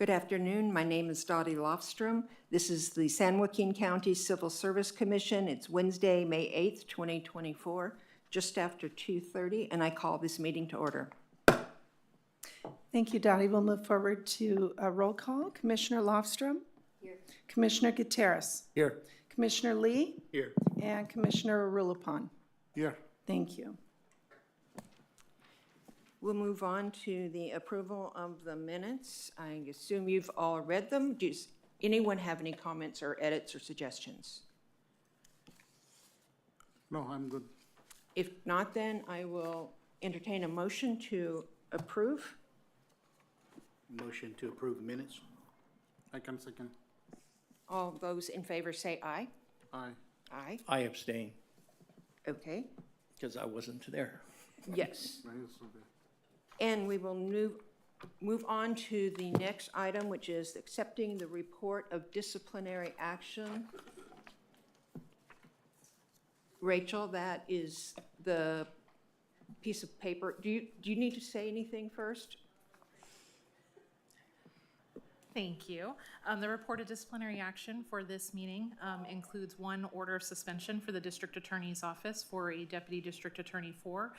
Good afternoon. My name is Dottie Lofstrom. This is the San Joaquin County Civil Service Commission. It's Wednesday, May 8th, 2024, just after 2:30, and I call this meeting to order. Thank you, Dottie. We'll move forward to a roll call. Commissioner Lofstrom? Here. Commissioner Gutierrez? Here. Commissioner Lee? Here. And Commissioner Arulapon? Here. Thank you. We'll move on to the approval of the minutes. I assume you've all read them. Does anyone have any comments or edits or suggestions? No, I'm good. If not, then I will entertain a motion to approve. Motion to approve minutes. I can second. All those in favor say aye. Aye. Aye. I abstain Okay. because I wasn't there. Yes. Right, so the- And we will move on to the next item, which is accepting the report of disciplinary action. Rachel, that is the piece of paper. Do you need to say anything first? Thank you. The report of disciplinary action for this meeting includes one order of suspension for the District Attorney's Office for a Deputy District Attorney 4,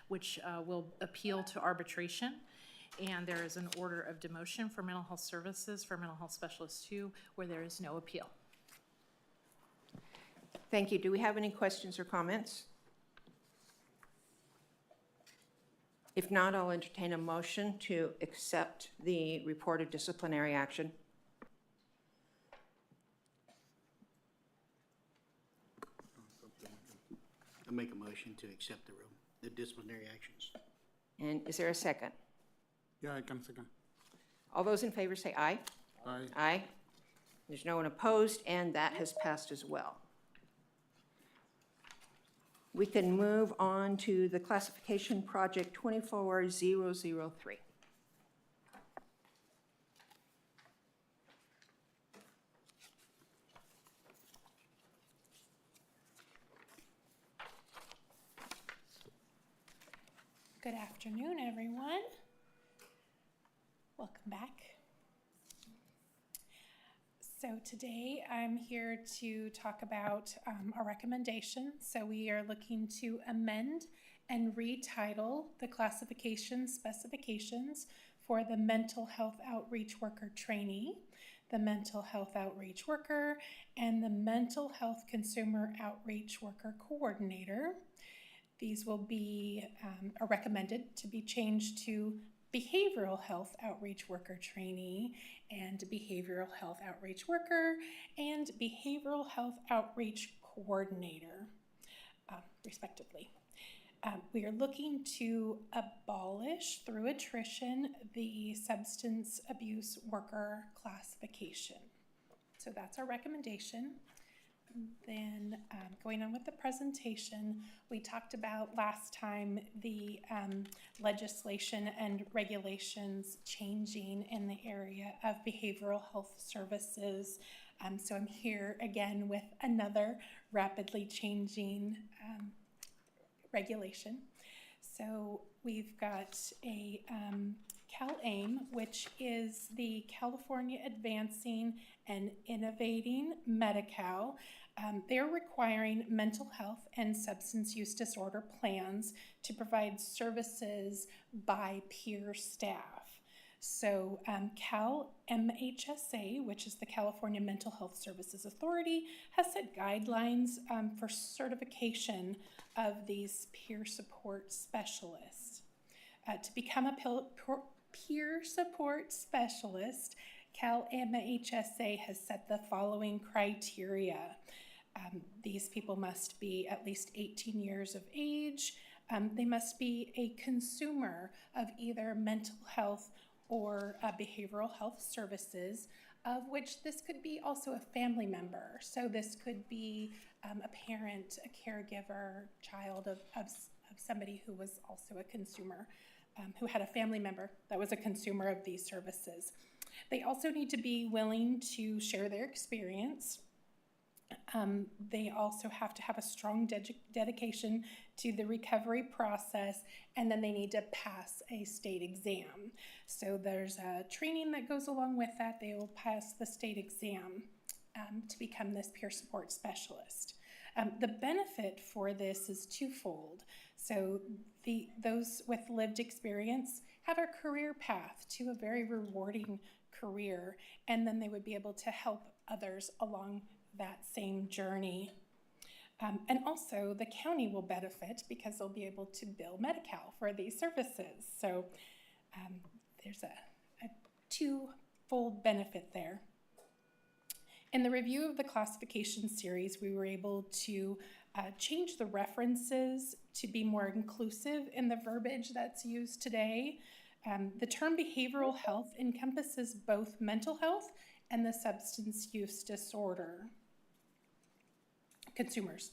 which will appeal to arbitration. And there is an order of demotion for mental health services for mental health specialist 2, where there is no appeal. Thank you. Do we have any questions or comments? If not, I'll entertain a motion to accept the report of disciplinary action. I'll make a motion to accept the disciplinary actions. And is there a second? Yeah, I can second. All those in favor say aye. Aye. Aye. There's no one opposed, and that has passed as well. We can move on to the classification project 24003. Good afternoon, everyone. Welcome back. So today I'm here to talk about a recommendation. So we are looking to amend and retitle the classification specifications for the mental health outreach worker trainee, the mental health outreach worker, and the mental health consumer outreach worker coordinator. These will be are recommended to be changed to behavioral health outreach worker trainee and behavioral health outreach worker and behavioral health outreach coordinator, respectively. We are looking to abolish through attrition the substance abuse worker classification. So that's our recommendation. Then going on with the presentation, we talked about last time the legislation and regulations changing in the area of behavioral health services. So I'm here again with another rapidly changing regulation. So we've got a CalAIM, which is the California Advancing and Innovating Medi-Cal. They're requiring mental health and substance use disorder plans to provide services by peer staff. So CalMHSA, which is the California Mental Health Services Authority, has set guidelines for certification of these peer support specialists. To become a peer support specialist, CalMHSA has set the following criteria. These people must be at least 18 years of age. They must be a consumer of either mental health or behavioral health services, of which this could be also a family member. So this could be a parent, a caregiver, child of somebody who was also a consumer, who had a family member that was a consumer of these services. They also need to be willing to share their experience. They also have to have a strong dedication to the recovery process, and then they need to pass a state exam. So there's a training that goes along with that. They will pass the state exam to become this peer support specialist. The benefit for this is twofold. So those with lived experience have a career path to a very rewarding career, and then they would be able to help others along that same journey. And also the county will benefit because they'll be able to bill Medi-Cal for these services. So there's a twofold benefit there. In the review of the classification series, we were able to change the references to be more inclusive in the verbiage that's used today. The term behavioral health encompasses both mental health and the substance use disorder consumers.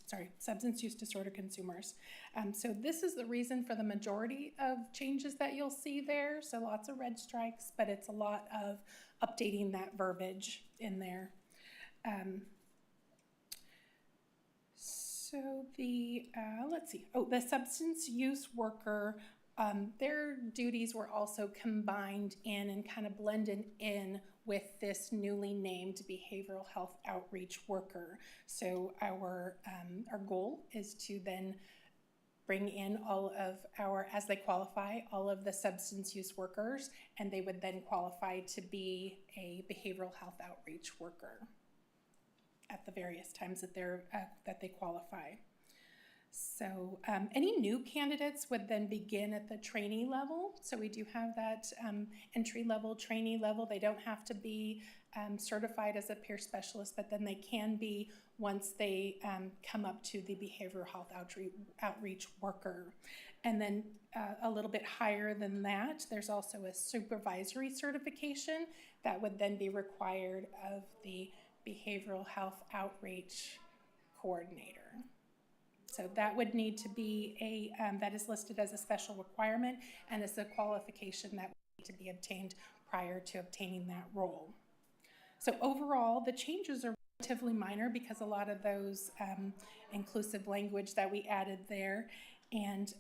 So this is the reason for the majority of changes that you'll see there. So lots of red strikes, but it's a lot of updating that verbiage in there. So let's see. Oh, the substance use worker, their duties were also combined in and kind of blended in with this newly named behavioral health outreach worker. So our goal is to then bring in all of as they qualify, all of the substance use workers, and they would then qualify to be a behavioral health outreach worker at the various times that they qualify. So any new candidates would then begin at the trainee level. So we do have that entry level, trainee level. They don't have to be certified as a peer specialist, but then they can be once they come up to the behavioral health outreach worker. And then a little bit higher than that, there's also a supervisory certification that would then be required of the behavioral health outreach coordinator. So that would need to be that is listed as a special requirement and is a qualification that would need to be obtained prior to obtaining that role. So overall, the changes are relatively minor because a lot of those inclusive language that we added there, and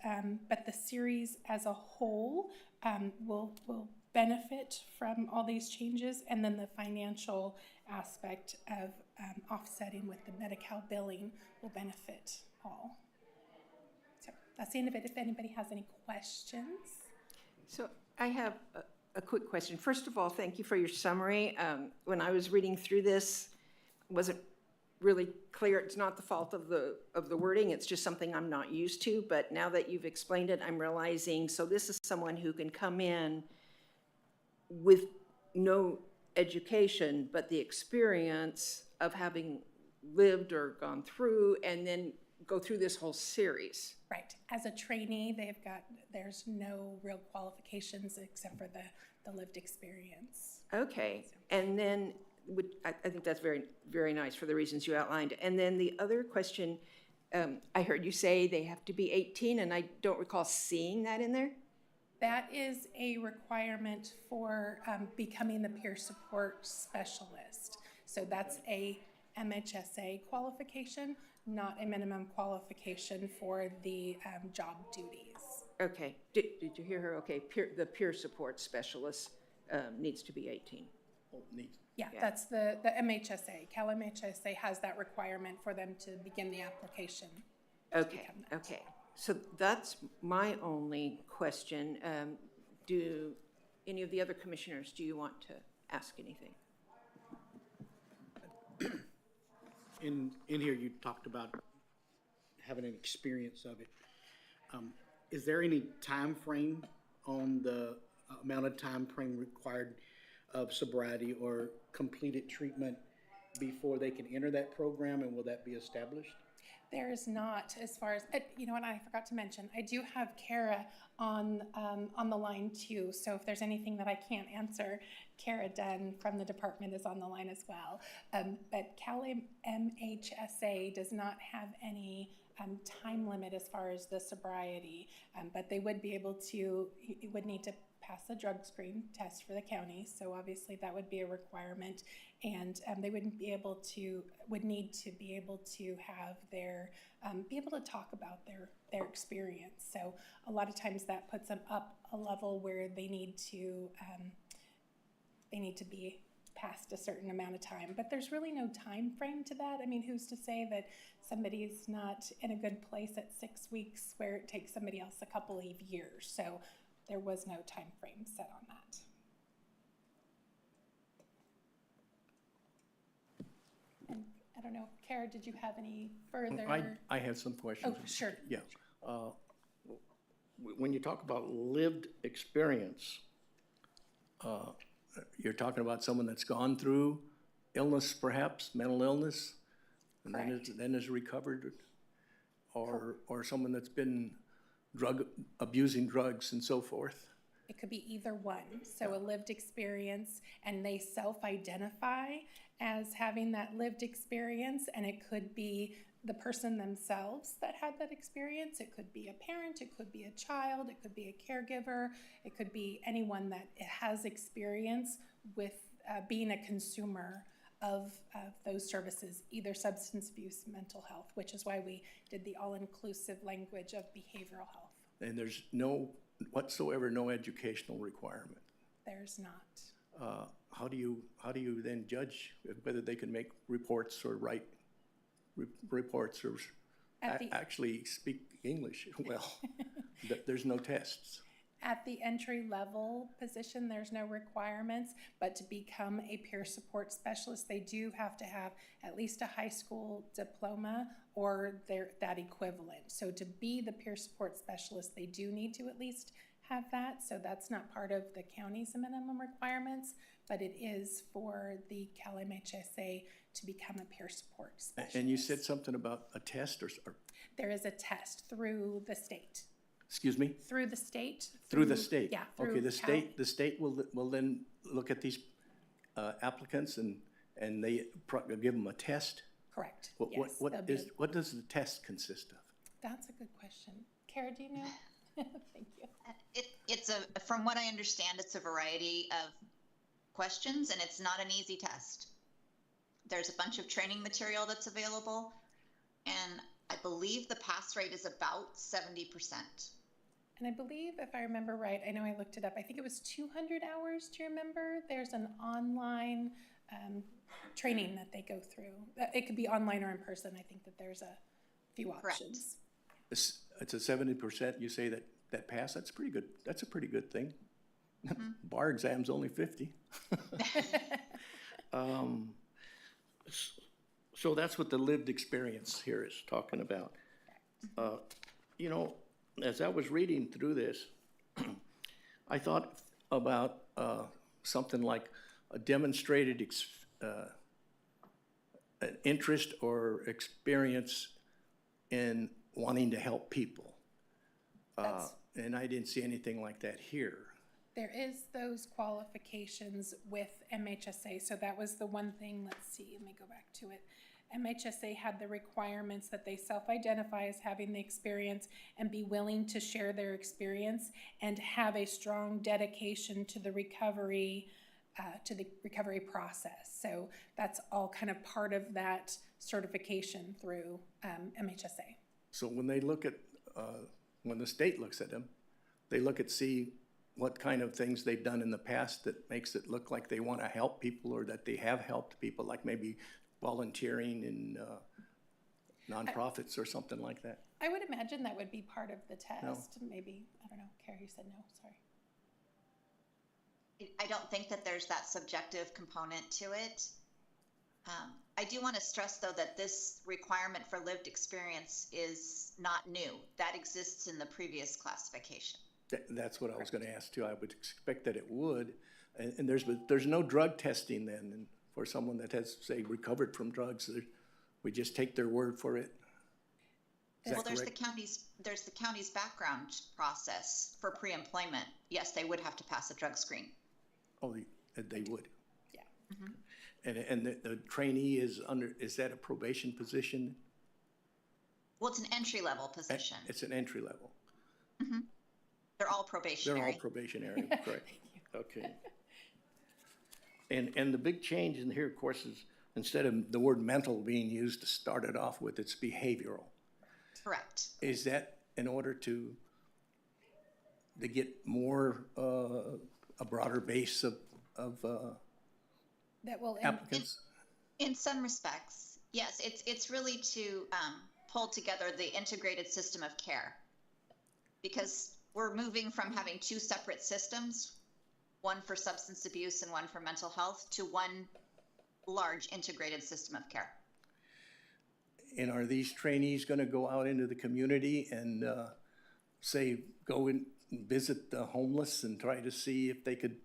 but the series as a whole will benefit from all these changes, and then the financial aspect of offsetting with the Medi-Cal billing will benefit all. So that's the end of it. If anybody has any questions. So I have a quick question. First of all, thank you for your summary. When I was reading through this, it wasn't really clear. It's not the fault of the wording. It's just something I'm not used to. But now that you've explained it, I'm realizing, so this is someone who can come in with no education, but the experience of having lived or gone through and then go through this whole series. Right. As a trainee, there's no real qualifications except for the lived experience. Okay. And then I think that's very, very nice for the reasons you outlined. And then the other question, I heard you say they have to be 18, and I don't recall seeing that in there. That is a requirement for becoming the peer support specialist. So that's a MHSA qualification, not a minimum qualification for the job duties. Okay. Did you hear her? Okay. The peer support specialist needs to be 18. Oh, neat. Yeah, Yeah. that's the MHSA. Cal MHSA has that requirement for them to begin the application. Okay. Okay. So that's my only question. Do any of the other commissioners, do you want to ask anything? In here, you talked about having an experience of it. Is there any time frame on the amount of time frame required of sobriety or completed treatment before they can enter that program, and will that be established? There is not, as far as, you know what, I forgot to mention, I do have Kara on the line too, so if there's anything that I can't answer, Kara Dunn from the department is on the line as well. But Cal MHSA does not have any time limit as far as the sobriety, but they would be able to, you would need to pass a drug screen test for the county. So obviously that would be a requirement. And they would need to be able to have be able to talk about their experience. So a lot of times that puts them up a level where they need to be past a certain amount of time. But there's really no time frame to that. I mean, who's to say that somebody's not in a good place at 6 weeks where it takes somebody else a couple of years? So there was no time frame set on that. And I don't know, Kara, did you have any further? I have some questions. Oh, sure. Yeah. When you talk about lived experience, you're talking about someone that's gone through illness, perhaps, mental illness, and then is recovered, or someone that's been abusing drugs and so forth. It could be either one. So a lived experience, and they self-identify as having that lived experience, and it could be the person themselves that had that experience. It could be a parent, it could be a child, it could be a caregiver, it could be anyone that has experience with being a consumer of those services, either substance abuse, mental health, which is why we did the all-inclusive language of behavioral health. And there's whatsoever no educational requirement. There's not. How do you then judge whether they can make reports or write reports or actually speak English well? There's no tests. At the entry-level position, there's no requirements, but to become a peer support specialist, they do have to have at least a high school diploma or that equivalent. So to be the peer support specialist, they do need to at least have that. So that's not part of the county's minimum requirements, but it is for the Cal MHSA to become a peer support specialist. And you said something about a test or There is a test through the state. Excuse me? Through the state. Through the state? Yeah. Okay, Cal. the state will then look at these applicants and they give them a test? Correct. What Yes, what does the test consist of? That's a good question. Kara, do you know? Thank you. From what I understand, it's a variety of questions, and it's not an easy test. There's a bunch of training material that's available, and I believe the pass rate is about 70%. And I believe, if I remember right, I know I looked it up, I think it was 200 hours, do you remember? There's an online training that they go through. It could be online or in person. I think that there's a few options. It's a 70%, you say that pass, that's pretty good. That's a pretty good thing. Mm-hmm. Bar exam's only 50. So that's what the lived experience here is talking about. As I was reading through this, I thought about something like a demonstrated an interest or experience in wanting to help people. And I didn't see anything like that here. There is those qualifications with MHSA, so that was the one thing, let's see, let me go back to it. MHSA had the requirements that they self-identify as having the experience and be willing to share their experience and have a strong dedication to the recovery process. So that's all kind of part of that certification through MHSA. So when they look at, when the state looks at them, they look at see what kind of things they've done in the past that makes it look like they want to help people or that they have helped people, like maybe volunteering in nonprofits or something like that. I would imagine that would be part of the test. No. Maybe, I don't know, Kara, you said no, sorry. I don't think that there's that subjective component to it. I do want to stress, though, that this requirement for lived experience is not new. That exists in the previous classification. That's what I was going to ask too. I would expect that it would. And there's no drug testing then and for someone that has, say, recovered from drugs. We just take their word for it. Well, there's the county's background process for pre-employment. Yes, they would have to pass a drug screen. Oh, they would. Yeah. Mm-hmm. And the trainee is that a probation position? Well, it's an entry-level position. It's an entry level. Mm-hmm. They're all They're all probationary. probationary, correct? Okay. And the big change in here, of course, is instead of the word mental being used to start it off with, it's behavioral. Correct. Is that in order to get more, a broader base of That will, applicants? In some respects, yes, it's really to pull together the integrated system of care. Because we're moving from having two separate systems, one for substance abuse and one for mental health, to one large integrated system of care. And are these trainees gonna go out into the community and, say, go and visit the homeless and try to see if they could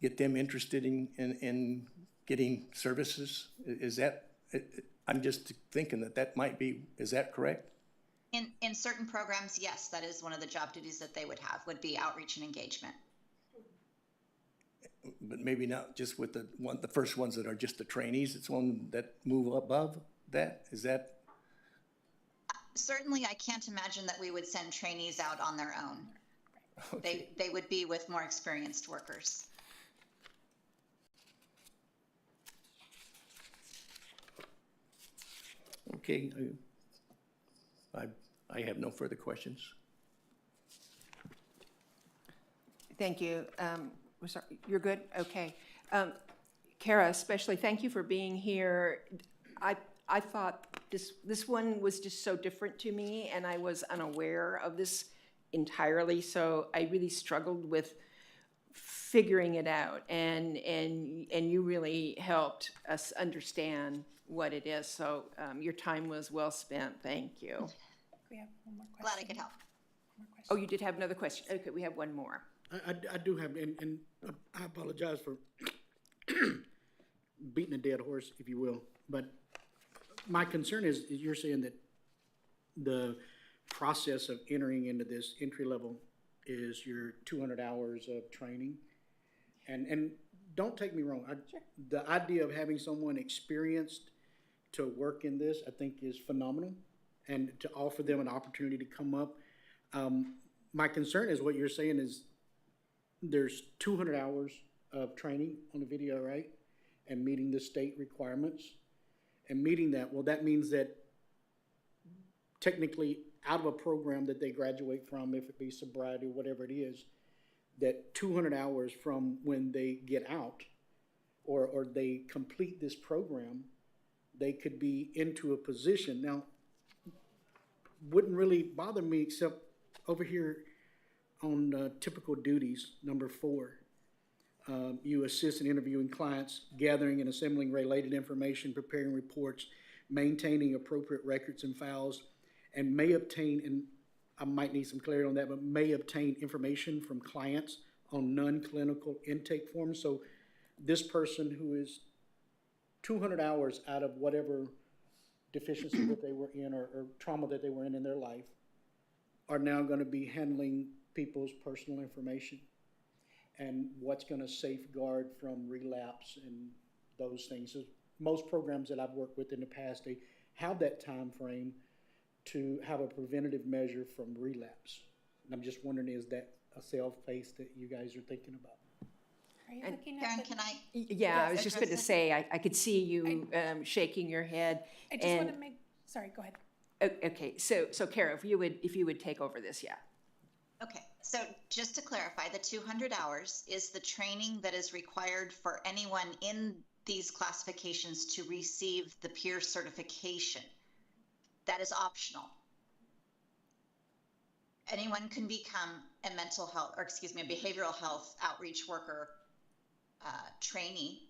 get them interested in getting services? Is that, I'm just thinking that might be, is that correct? In certain programs, yes, that is one of the job duties that they would have, would be outreach and engagement. But maybe not just with the first ones that are just the trainees, it's one that move above that, is that? Certainly, I can't imagine that we would send trainees out on their own. Okay. They would be with more experienced workers. Okay, I have no further questions. Thank you. We're sorry, you're good? Okay. Kara, especially, thank you for being here. I thought this one was just so different to me, and I was unaware of this entirely, so I really struggled with figuring it out, and you really helped us understand what it is, so your time was well spent. Thank you. we have one more question. Glad I could help. One more question. Oh, you did have another question? Okay, we have one more. I do have, and I apologize for beating a dead horse, if you will, but my concern is you're saying that the process of entering into this entry level is your 200 hours of training. And don't take me wrong, the idea of having someone experienced to work in this, I think is phenomenal, and to offer them an opportunity to come up. My concern is what you're saying is there's 200 hours of training on the video, right? And meeting the state requirements. And meeting that, well, that means that technically out of a program that they graduate from, if it be sobriety or whatever it is, that 200 hours from when they get out or they complete this program, they could be into a position. Now, wouldn't really bother me except over here on typical duties, number 4. You assist in interviewing clients, gathering and assembling related information, preparing reports, maintaining appropriate records and files, and may obtain, and I might need some clarity on that, but may obtain information from clients on non-clinical intake forms. So this person who is 200 hours out of whatever deficiency that they were in or trauma that they were in their life are now going to be handling people's personal information and what's going to safeguard from relapse and those things. So most programs that I've worked with in the past, they have that time frame to have a preventative measure from relapse. And I'm just wondering, is that a self-pace that you guys are thinking about? Are you And looking Karen, at the? can I? Yeah, I was just going to address it? say, I could see you shaking your head. I just and- want to make, sorry, go ahead. Okay, so Kara, if you would take over this, yeah. Okay, so just to clarify, the 200 hours is the training that is required for anyone in these classifications to receive the peer certification. That is optional. Anyone can become a mental health, or excuse me, a behavioral health outreach worker trainee,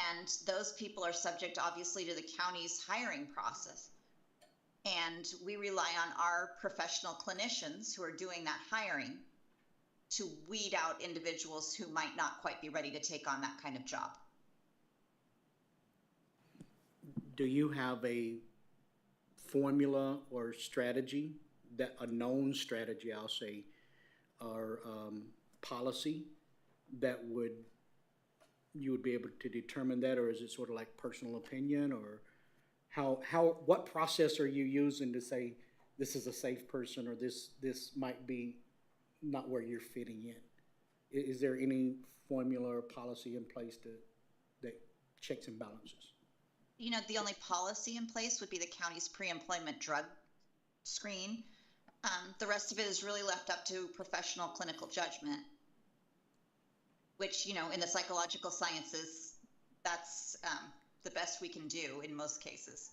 and those people are subject, obviously, to the county's hiring process. And we rely on our professional clinicians who are doing that hiring to weed out individuals who might not quite be ready to take on that kind of job. Do you have a formula or strategy, that a known strategy, I'll say, or policy that you would be able to determine that, or is it sort of like personal opinion, or what process are you using to say this is a safe person or this might be not where you're fitting in. Is there any formula or policy in place that checks and balances? You know, the only policy in place would be the county's pre-employment drug screen. The rest of it is really left up to professional clinical judgment, which, you know, in the psychological sciences, that's the best we can do in most cases.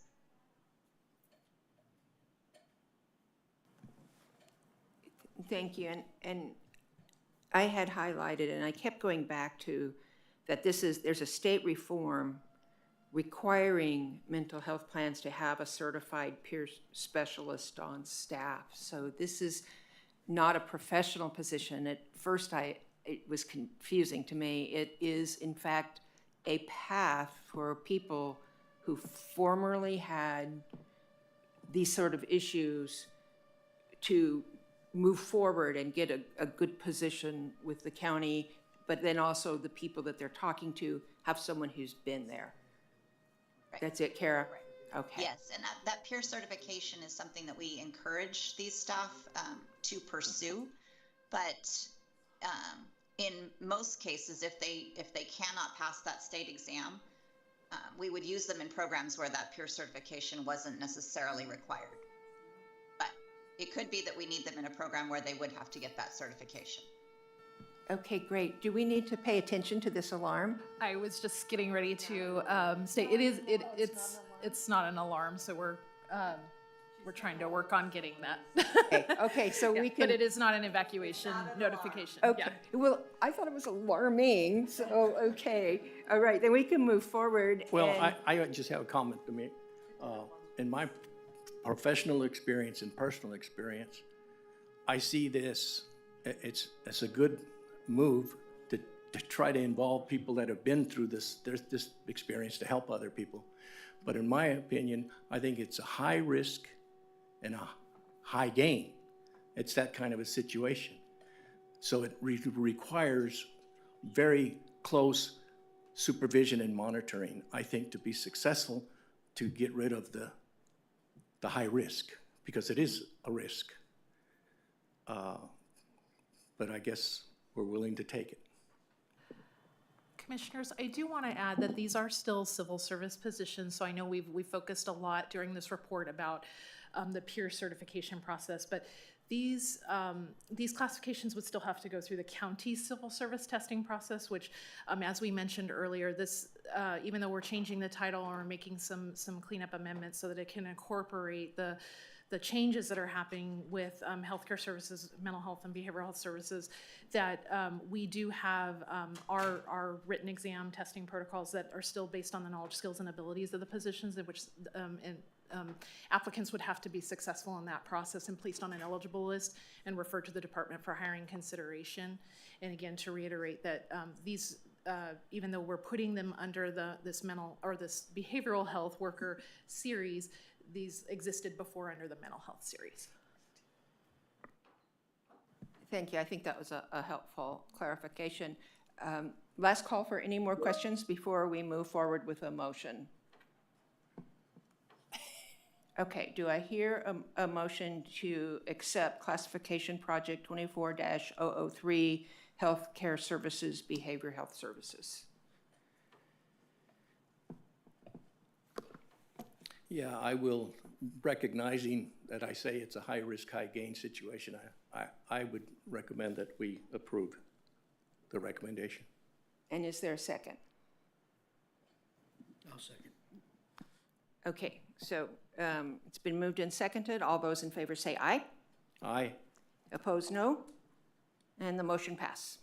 Thank you, and I had highlighted, and I kept going back to, that there's a state reform requiring mental health plans to have a certified peer specialist on staff. So this is not a professional position. At first, it was confusing to me. It is, in fact, a path for people who formerly had these sort of issues to move forward and get a good position with the county, but then also the people that they're talking to have someone who's been there. Right. That's it, Kara? Right. Okay. Yes, and that peer certification is something that we encourage these staff to pursue, but in most cases, if they cannot pass that state exam, we would use them in programs where that peer certification wasn't necessarily required. But it could be that we need them in a program where they would have to get that certification. Okay, great. Do we need to pay attention to this alarm? I was just getting ready to say it's not an alarm, so we're trying to work on getting that. Okay, so we can. But it is not an evacuation notification. Okay, Yeah. well, I thought it was alarming, so, okay. All right, then we can move forward. Well, and- I just have a comment to make. In my professional experience and personal experience, I see this, it's a good move to try to involve people that have been through this experience to help other people. But in my opinion, I think it's a high risk and a high gain. It's that kind of a situation. So it requires very close supervision and monitoring, I think, to be successful, to get rid of the high risk, because it is a risk. But I guess we're willing to take it. Commissioners, I do want to add that these are still civil service positions, so I know we focused a lot during this report about the peer certification process, but these classifications would still have to go through the county civil service testing process, which, as we mentioned earlier, this even though we're changing the title or making some cleanup amendments so that it can incorporate the changes that are happening with healthcare services, mental health and behavioral health services, that we do have our written exam testing protocols that are still based on the knowledge, skills, and abilities of the positions, in which applicants would have to be successful in that process and placed on an eligible list and referred to the Department for Hiring consideration. And again, to reiterate that these, even though we're putting them under this mental or this behavioral health worker series, these existed before under the mental health series. Thank you. I think that was a helpful clarification. Last call for any more questions before we move forward with a motion. Okay, do I hear a motion to accept classification project 24-003, healthcare services, behavioral health services? Yeah, I will, recognizing that I say it's a high-risk, high-gain situation, I would recommend that we approve the recommendation. And is there a second? I'll second. Okay, so it's been moved and seconded. All those in favor say aye. Aye. Opposed, no. And the motion pass.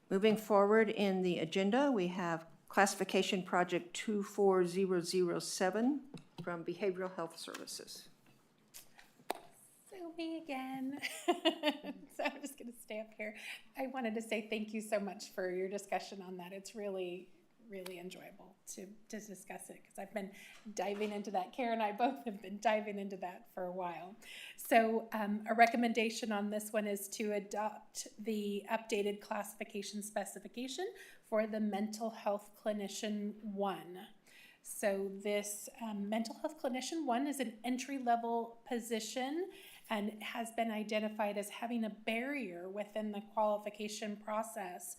Moving forward in the agenda, we have classification project 24007 from Behavioral Health Services. So me again. So I'm just going to stay up here. I wanted to say thank you so much for your discussion on that. It's really, really enjoyable to discuss it because I've been diving into that. Kara and I both have been diving into that for a while. So a recommendation on this one is to adopt the updated classification specification for the mental health clinician 1. So this mental health clinician one is an entry-level position and has been identified as having a barrier within the qualification process.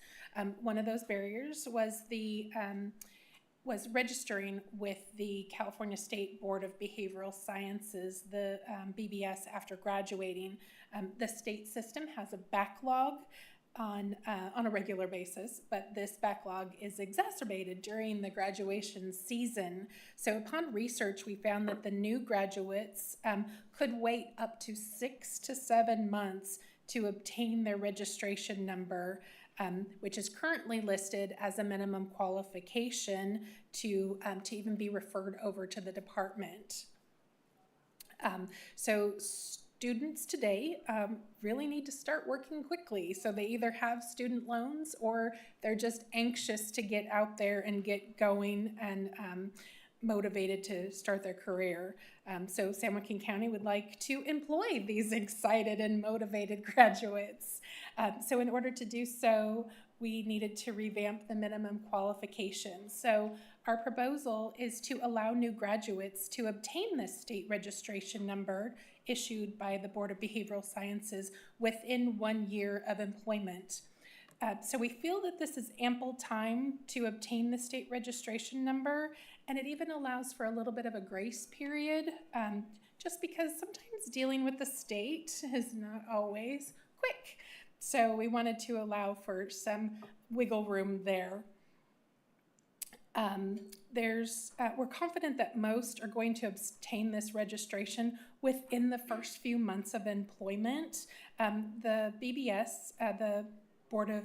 One of those barriers was registering with the California State Board of Behavioral Sciences, the BBS, after graduating. The state system has a backlog on a regular basis, but this backlog is exacerbated during the graduation season. So upon research, we found that the new graduates could wait up to 6 to 7 months to obtain their registration number, which is currently listed as a minimum qualification to even be referred over to the department. So students today really need to start working quickly. So they either have student loans or they're just anxious to get out there and get going and motivated to start their career. So San Joaquin County would like to employ these excited and motivated graduates. So in order to do so, we needed to revamp the minimum qualifications. So our proposal is to allow new graduates to obtain this state registration number issued by the Board of Behavioral Sciences within 1 year of employment. So we feel that this is ample time to obtain the state registration number, and it even allows for a little bit of a grace period, just because sometimes dealing with the state is not always quick. So we wanted to allow for some wiggle room there. We're confident that most are going to obtain this registration within the first few months of employment. The BBS, the Board of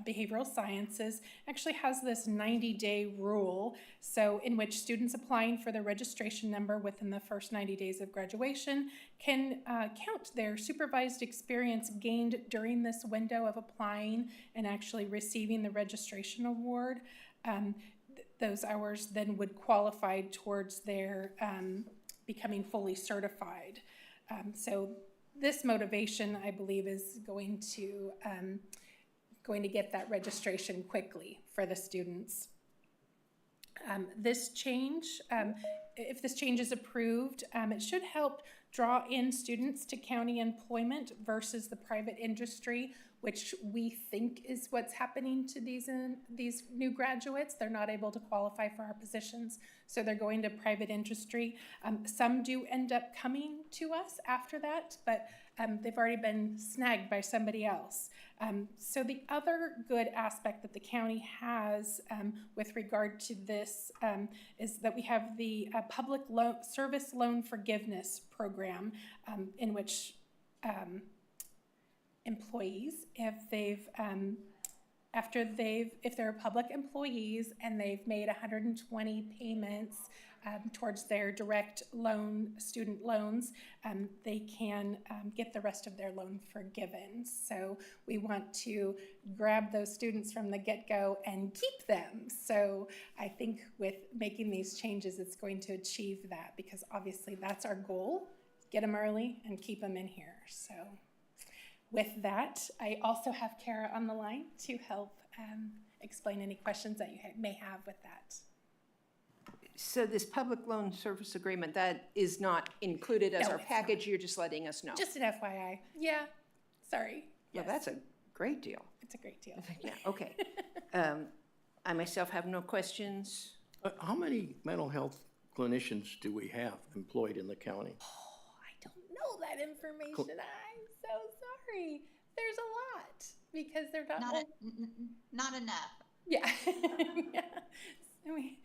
Behavioral Sciences, actually has this 90-day rule, so in which students applying for the registration number within the first 90 days of graduation can count their supervised experience gained during this window of applying and actually receiving the registration award. Those hours then would qualify towards their becoming fully certified. So this motivation, I believe, is going to get that registration quickly for the students. This change, if this change is approved, it should help draw in students to county employment versus the private industry, which we think is what's happening to these new graduates. They're not able to qualify for our positions, so they're going to private industry. Some do end up coming to us after that, but they've already been snagged by somebody else. So the other good aspect that the county has with regard to this is that we have the public service loan forgiveness program, in which employees, if they're public employees and they've made 120 payments towards their direct student loans, they can get the rest of their loan forgiven. So we want to grab those students from the get-go and keep them. So I think with making these changes, it's going to achieve that, because obviously that's our goal: get them early and keep them in here. So with that, I also have Kara on the line to help explain any questions that you may have with that. So this public loan service agreement, that is not included as No, our it's package, you're just letting us know? Just an FYI. Yeah, sorry. Well, Yes, that's a great deal. it's a great deal. Yeah, okay. I myself have no questions. How many mental health clinicians do we have employed in the county? I don't know that information. I'm so sorry. There's a lot, because they're not. Not enough. Yeah. Yeah. I mean,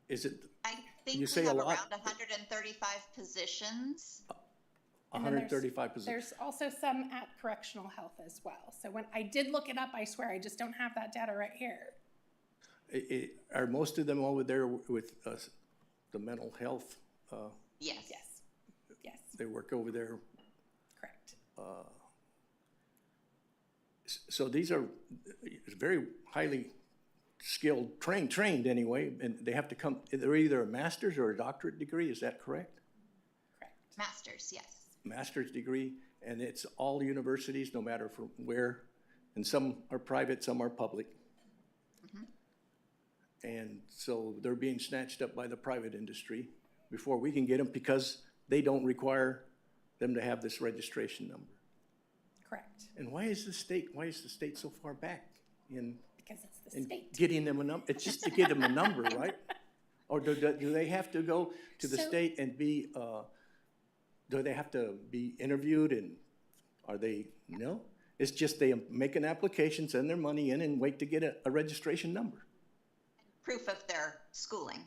Is it I think You we say a have lot. around 135 positions. and then 135 positions? there's also some at correctional health as well. So when I did look it up, I swear I just don't have that data right here. Are most of them over there with the mental health? Yes. Yes. Yes. They work over there. Correct. So these are very highly skilled, trained anyway, and they have to come, they're either a master's or a doctorate degree, is that correct? Correct. Masters, yes. Master's degree, and it's all universities, no matter from where, and some are private, some are public. And so they're being snatched up by the private industry before we can get them because they don't require them to have this registration number. Correct, And why is the state so far back in, because it's the in state. getting them a number? It's just to get them a number, right? Or do they have to go to the So- state and be, do they have to be interviewed and are they, no? It's just they make an application, send their money in and wait to get a registration number. Proof of their schooling,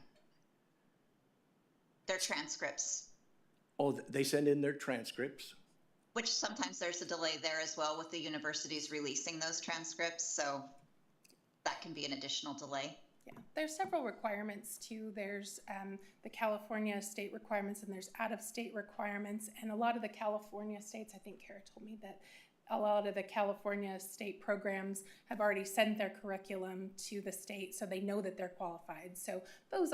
their transcripts, Oh, they send in their transcripts. which sometimes there's a delay there as well with the universities releasing those transcripts. So that can be an additional delay. Yeah, there's several requirements too. There's the California state requirements and there's out-of-state requirements. And a lot of the California states, I think Kara told me that a lot of the California state programs have already sent their curriculum to the state, so they know that they're qualified. So those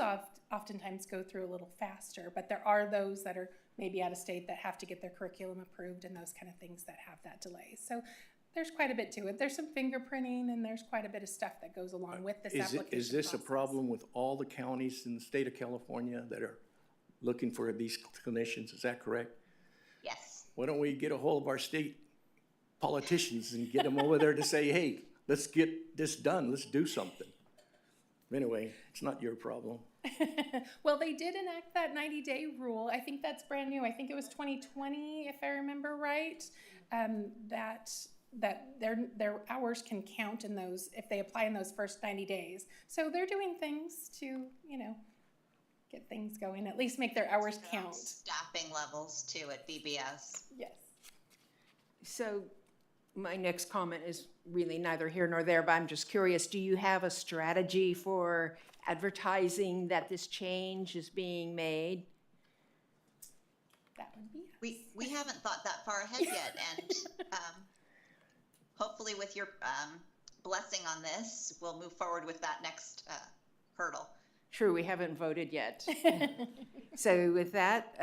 oftentimes go through a little faster, but there are those that are maybe out of state that have to get their curriculum approved and those kind of things that have that delay. So there's quite a bit to it. There's some fingerprinting and there's quite a bit of stuff that goes along with this application Is this a process. problem with all the counties in the state of California that are looking for these clinicians? Is that correct? Yes. Why don't we get a hold of our state politicians and get them over there to say, hey, let's get this done, let's do something. Anyway, it's not your problem. Well, they did enact that 90-day rule. I think that's brand new. I think it was 2020, if I remember right, that their hours can count in those, if they apply in those first 90 days. So they're doing things to, get things going, at least make their hours count. Staffing levels too at BBS. Yes. So my next comment is really neither here nor there, but I'm just curious, do you have a strategy for advertising that this change is being made? That would be yes. We haven't thought that far ahead yet, and hopefully with your blessing on this, we'll move forward with that next hurdle. True, we haven't voted yet. So with that,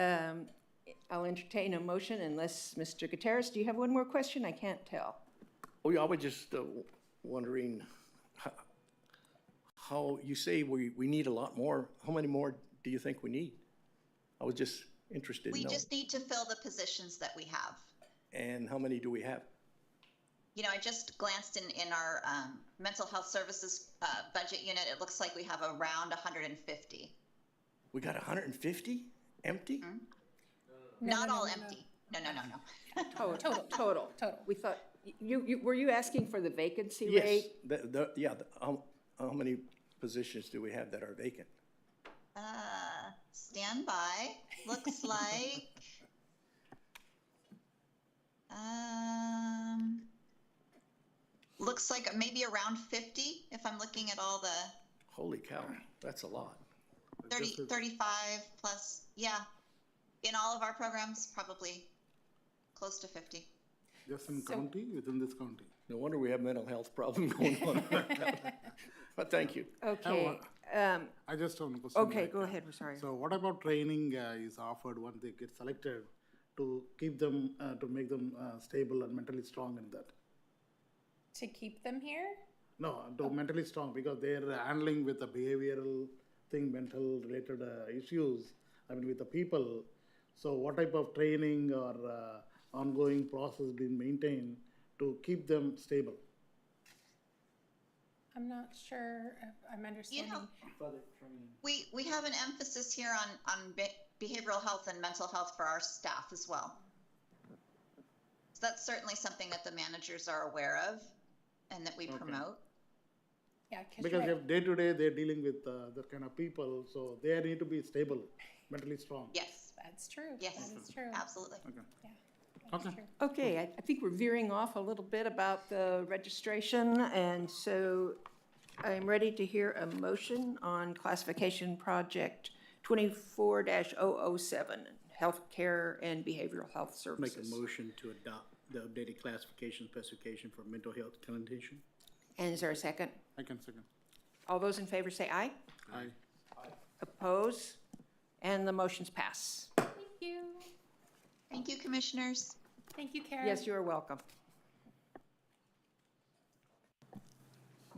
I'll entertain a motion unless, Mr. Gutierrez, do you have one more question? I can't tell. Oh, yeah, I was just wondering how you say we need a lot more. How many more do you think we need? I was just interested in We knowing. just need to fill the positions that we have. And how many do we have? I just glanced in our mental health services budget unit. It looks like we have around 150. We got 150 empty? Not all no. empty. No. Total. We thought, were you asking for the vacancy Yes. rate? How many positions do we have that are vacant? Stand by. Looks like looks like maybe around 50 if I'm looking at all the Holy cow, that's a lot. 30, 35 plus. Yeah. In all of our programs, probably close to 50. Just in county, within this county. No wonder we have mental health problem going on. But thank you. Okay. I just have a question. Okay, go ahead, we're sorry. So what about training is offered once they get selected to keep them, to make them stable and mentally strong in that? To keep them here? No, to mentally strong because they're handling with the behavioral thing, mental related issues, with the people. So what type of training or ongoing process being maintained to keep them stable? I'm not sure if I'm understanding. We have an emphasis here on behavioral health and mental health for our staff as well. So that's certainly something that the managers are aware of and that we promote. Yeah, Because if day to day they're dealing with that kind of people, so they need to be stable, mentally strong. Yes, that's true. yes, That is true. absolutely. Yeah, Okay. true. Okay, I think we're veering off a little bit about the registration, and so I'm ready to hear a motion on classification project 24-007, healthcare and behavioral health Make services. a motion to adopt the updated classification specification for mental health connotation. And is there a second? I can second. All those in favor say aye. Aye. Oppose? And the motions pass. Thank you. Thank you, commissioners. Thank you, Kara. Yes, you are welcome.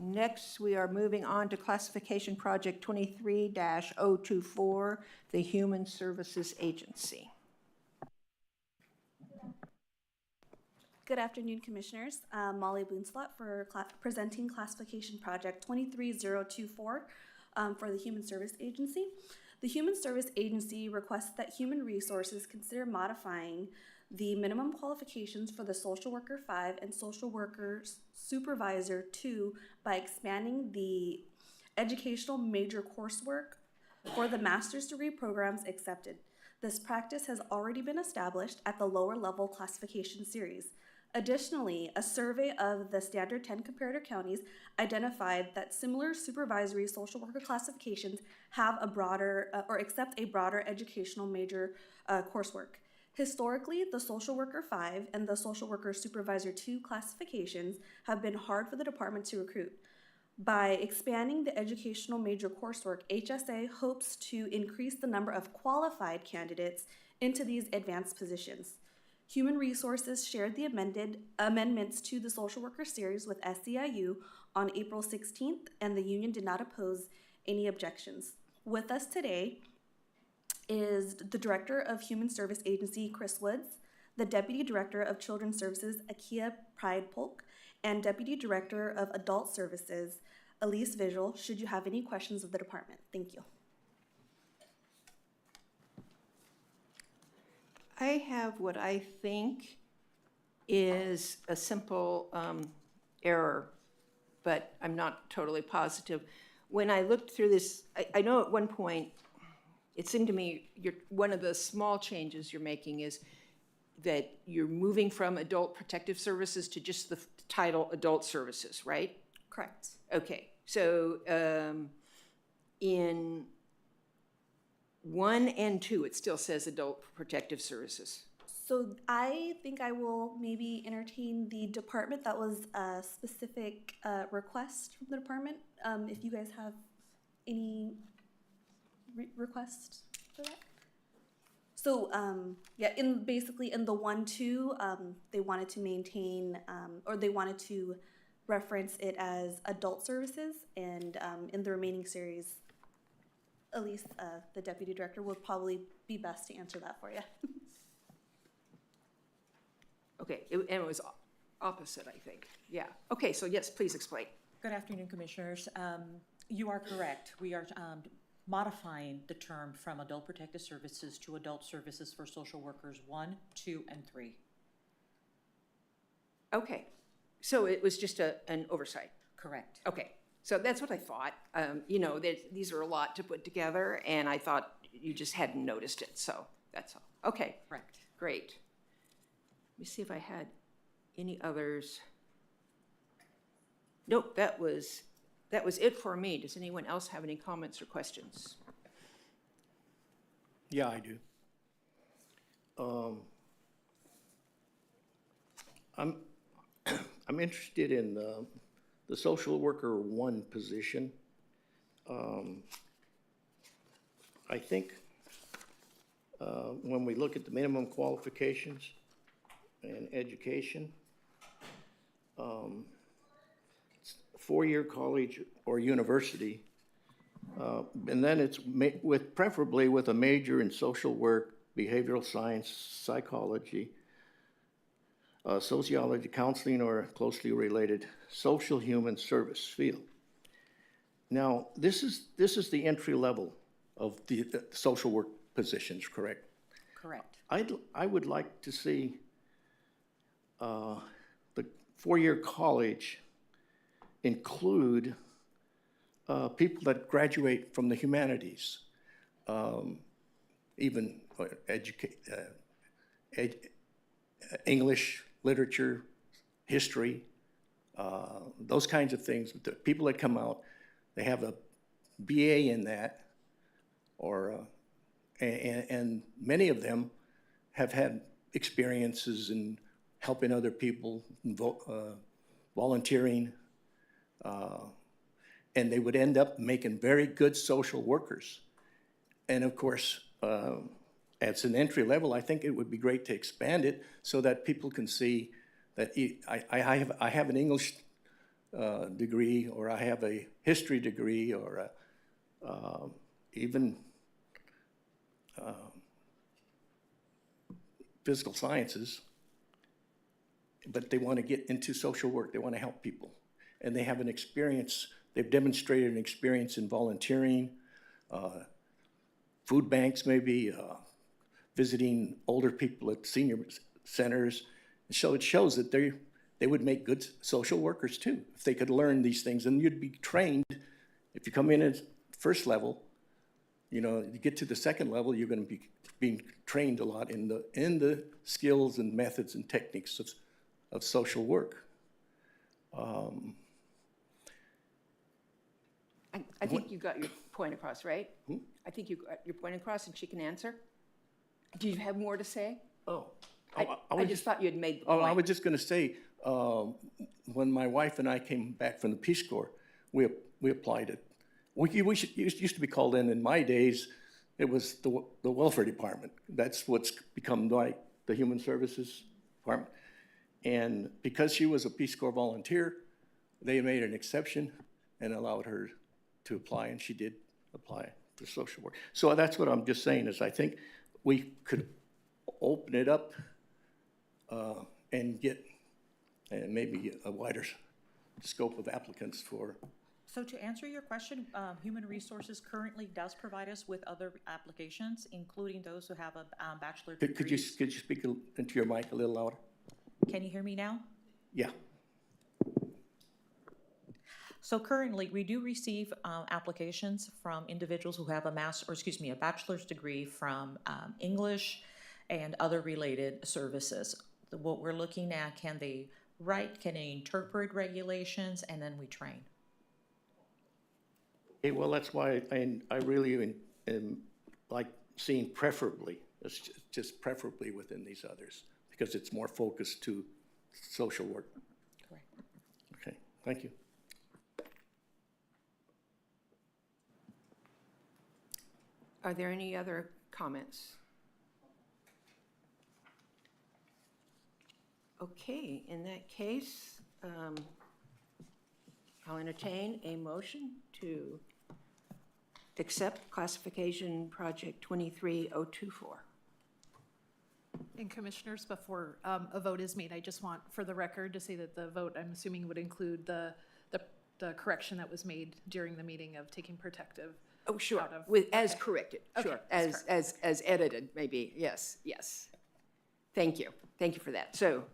Next, we are moving on to classification project 23-024, the Human Services Agency. Good afternoon, Commissioners. Molly Boonslot for presenting classification project 23024 for the Human Service Agency. The Human Service Agency requests that Human Resources consider modifying the minimum qualifications for the Social Worker 5 and Social Worker Supervisor 2 by expanding the educational major coursework for the master's degree programs accepted. This practice has already been established at the lower level classification series. Additionally, a survey of the standard 10 comparator counties identified that similar supervisory social worker classifications have a broader or accept a broader educational major coursework. Historically, the Social Worker 5 and the Social Worker Supervisor 2 classifications have been hard for the department to recruit. By expanding the educational major coursework, HSA hopes to increase the number of qualified candidates into these advanced positions. Human Resources shared the amendments to the Social Worker Series with SEIU on April 16th, and the union did not oppose any objections. With us today is the Director of Human Service Agency, Chris Woods, the Deputy Director of Children's Services, Akia Pride Polk, and Deputy Director of Adult Services, Elise Visual, should you have any questions of the department. Thank you. I have what I think is a simple error, but I'm not totally positive. When I looked through this, I know at one point, it seemed to me one of the small changes you're making is that you're moving from Adult Protective Services to just the title Adult Services, right? Correct. Okay, so in 1 and 2, it still says Adult Protective Services. So I think I will maybe entertain the department. That was a specific request from the department. If you guys have any requests for that. So yeah, basically in the 1-2, they wanted to maintain or they wanted to reference it as adult services, and in the remaining series, Elise, the deputy director, will probably be best to answer that for you. Okay, and it was opposite, I think. Yeah. Okay, so yes, please explain. Good afternoon, Commissioners. You are correct. We are modifying the term from Adult Protective Services to Adult Services for Social Workers 1, 2, and 3. Okay, so it was just an oversight. Correct. Okay, so that's what I thought. You know, these are a lot to put together, and I thought you just hadn't noticed it, so that's all. Okay. Correct. Great. Let me see if I had any others. Nope, that was it for me. Does anyone else have any comments or questions? Yeah, I do. I'm interested in the social worker 1 position. I think when we look at the minimum qualifications and education, 4-year college or university, and then it's preferably with a major in social work, behavioral science, psychology, sociology, counseling, or closely related social human service field. Now, this is the entry level of the social work positions, correct? Correct. I would like to see the 4-year college include people that graduate from the humanities, even English, literature, history, those kinds of things. The people that come out, they have a BA in that, or and many of them have had experiences in helping other people, volunteering, and they would end up making very good social workers. And of course, as an entry level, I think it would be great to expand it so that people can see that I have an English degree, or I have a history degree, or even physical sciences, but they want to get into social work. They want to help people. And they have an experience, they've demonstrated an experience in volunteering, food banks maybe, visiting older people at senior centers. So it shows that they would make good social workers too, if they could learn these things. And you'd be trained, if you come in at first level, you know, you get to the second level, you're going to be being trained a lot in the skills and methods and techniques of social work. I think you got your point across, right? I think you got your point across, and she can answer. Do you have more to say? Oh, I just thought you had made the Oh, point. I was just going to say, when my wife and I came back from the Peace Corps, we applied it. It used to be called in my days, it was the welfare department. That's what's become like the human services department. And because she was a Peace Corps volunteer, they made an exception and allowed her to apply, and she did apply for social work. So that's what I'm just saying, is I think we could open it up and get maybe a wider scope of applicants for. So to answer your question, Human Resources currently does provide us with other applications, including those who have a bachelor degree. Could you speak into your mic a little louder? Can you hear me now? Yeah. So currently, we do receive applications from individuals who have a bachelor's degree from English and other related services. What we're looking at, can they write, can they interpret regulations, and then we train. Okay, well, that's why I really am like seeing preferably, it's just preferably within these others, because it's more focused to social work. Correct. Okay, thank you. Are there any other comments? Okay, in that case, I'll entertain a motion to accept classification project 23024. And Commissioners, before a vote is made, I just want, for the record, to say that the vote, I'm assuming, would include the correction that was made during the meeting of taking protective. Oh, sure, out of- as okay. corrected, Okay, sure, as as edited, maybe, yes. Thank you for that. So,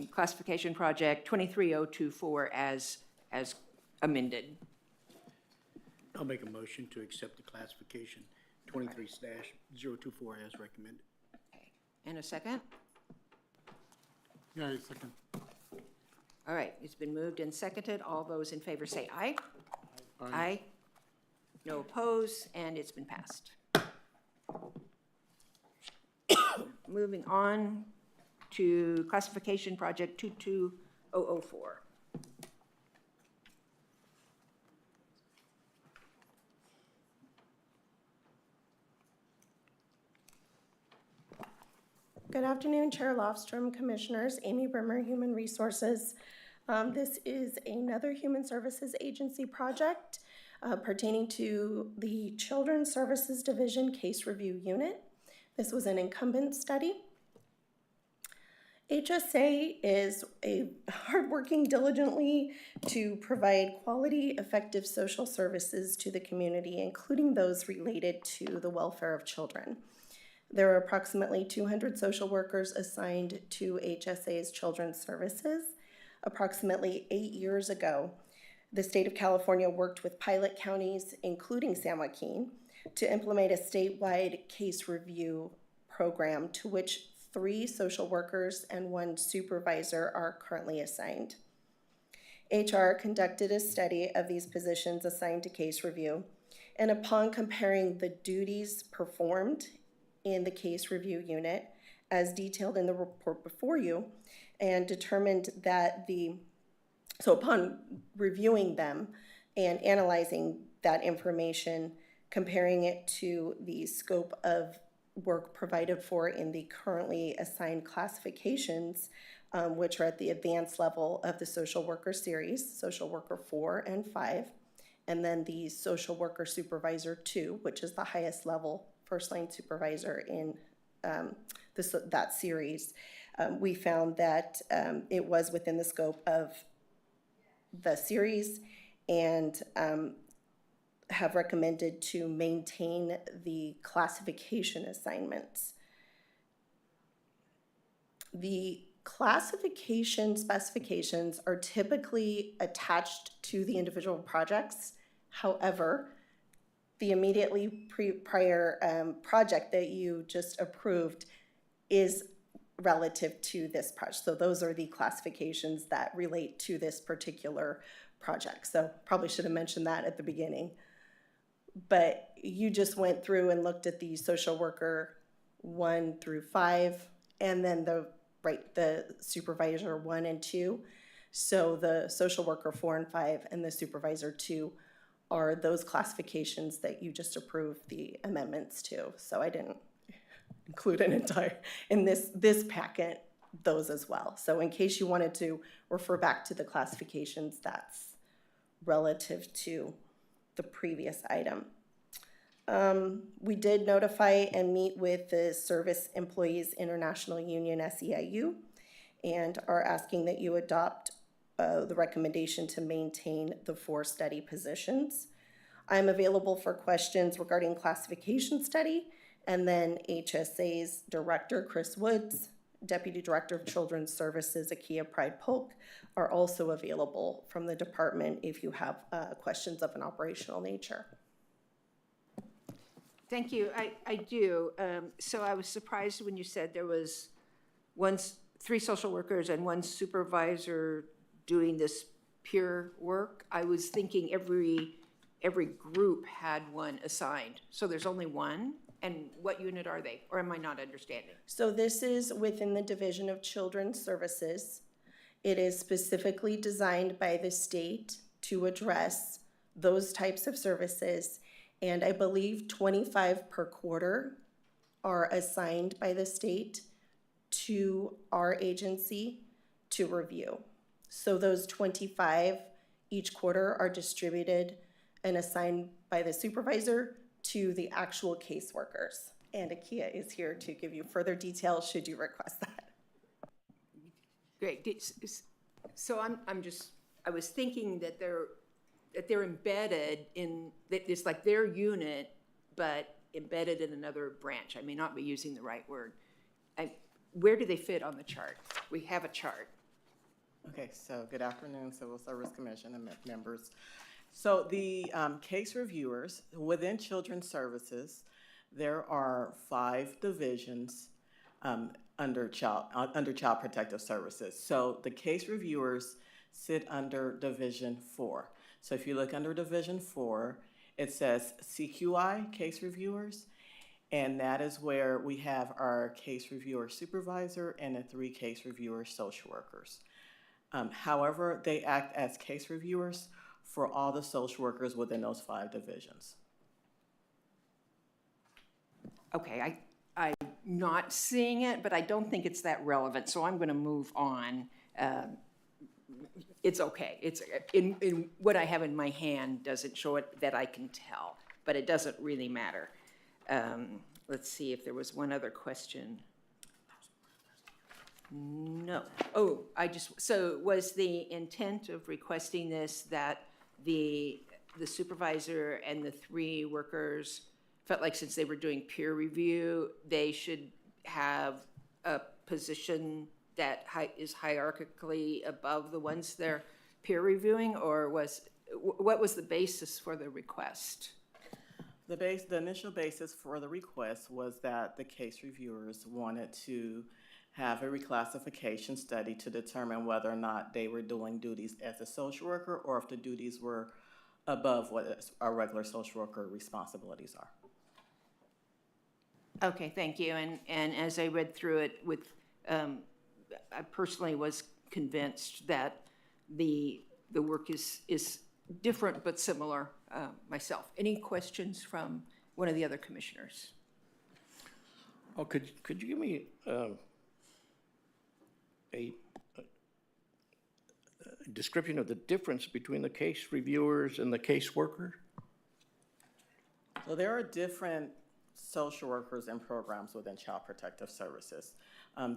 classification project 23024 as amended. I'll make a motion to accept the classification 23/024 as recommended. Okay. And a second? Yeah, second. All right, it's been moved and seconded. All those in favor say aye. Aye. No opposed, and it's been passed. Moving on to classification project 22004. Good afternoon, Chair Lofstrom, Commissioners, Amy Brimmer, Human Resources. This is another Human Services Agency project pertaining to the Children's Services Division Case Review Unit. This was an incumbent study. HSA is hardworking diligently to provide quality, effective social services to the community, including those related to the welfare of children. There are approximately 200 social workers assigned to HSA's Children's Services. Approximately 8 years ago, the state of California worked with pilot counties, including San Joaquin, to implement a statewide case review program to which 3 social workers and 1 supervisor are currently assigned. HR conducted a study of these positions assigned to case review, and upon comparing the duties performed in the case review unit as detailed in the report before you, and determined that so upon reviewing them and analyzing that information, comparing it to the scope of work provided for in the currently assigned classifications, which are at the advanced level of the social worker series, social worker 4 and 5, and then the social worker supervisor 2, which is the highest level first line supervisor in that series. We found that it was within the scope of the series and have recommended to maintain the classification assignments. The classification specifications are typically attached to the individual projects. However, the immediately prior project that you just approved is relative to this project. So those are the classifications that relate to this particular project. So probably should have mentioned that at the beginning. But you just went through and looked at the social worker 1 through 5, and then the supervisor 1 and 2. So the social worker 4 and 5 and the supervisor 2 are those classifications that you just approved the amendments to. So I didn't include an entire, in this packet, those as well. So in case you wanted to refer back to the classifications, that's relative to the previous item. We did notify and meet with the Service Employees International Union, SEIU, and are asking that you adopt the recommendation to maintain the 4 study positions. I'm available for questions regarding classification study, and then HSA's Director, Chris Woods, Deputy Director of Children's Services, Akia Pride Polk, are also available from the department if you have questions of an operational nature. Thank you. I do. So I was surprised when you said there was 3 social workers and 1 supervisor doing this peer work. I was thinking every group had 1 assigned. So there's only 1? And what unit are they? Or am I not understanding? So this is within the Division of Children's Services. It is specifically designed by the state to address those types of services. And I believe 25 per quarter are assigned by the state to our agency to review. So those 25 each quarter are distributed and assigned by the supervisor to the actual caseworkers. And Akia is here to give you further details should you request that. Great. So I was thinking that they're embedded in, that it's like their unit, but embedded in another branch. I may not be using the right word. Where do they fit on the chart? We have a chart. Okay, so good afternoon, Civil Service Commission and members. So the case reviewers within Children's Services, there are 5 divisions under Child Protective Services. So the case reviewers sit under Division 4. So if you look under Division 4, it says CQI, case reviewers, and that is where we have our case reviewer supervisor and the 3 case reviewer social workers. However, they act as case reviewers for all the social workers within those 5 divisions. Okay, I'm not seeing it, but I don't think it's that relevant, so I'm going to move on. It's okay. It's in what I have in my hand doesn't show it that I can tell, but it doesn't really matter. Let's see if there was one other question. No. Oh, so was the intent of requesting this that the supervisor and the 3 workers felt like since they were doing peer review, they should have a position that is hierarchically above the ones they're peer reviewing, or what was the basis for the request? The initial basis for the request was that the case reviewers wanted to have a reclassification study to determine whether or not they were doing duties as a social worker or if the duties were above what our regular social worker responsibilities are. Okay, thank you. And as I read through it, I personally was convinced that the work is different but similar myself. Any questions from one of the other commissioners? Oh, could you give me a description of the difference between the case reviewers and the caseworker? So there are different social workers and programs within Child Protective Services.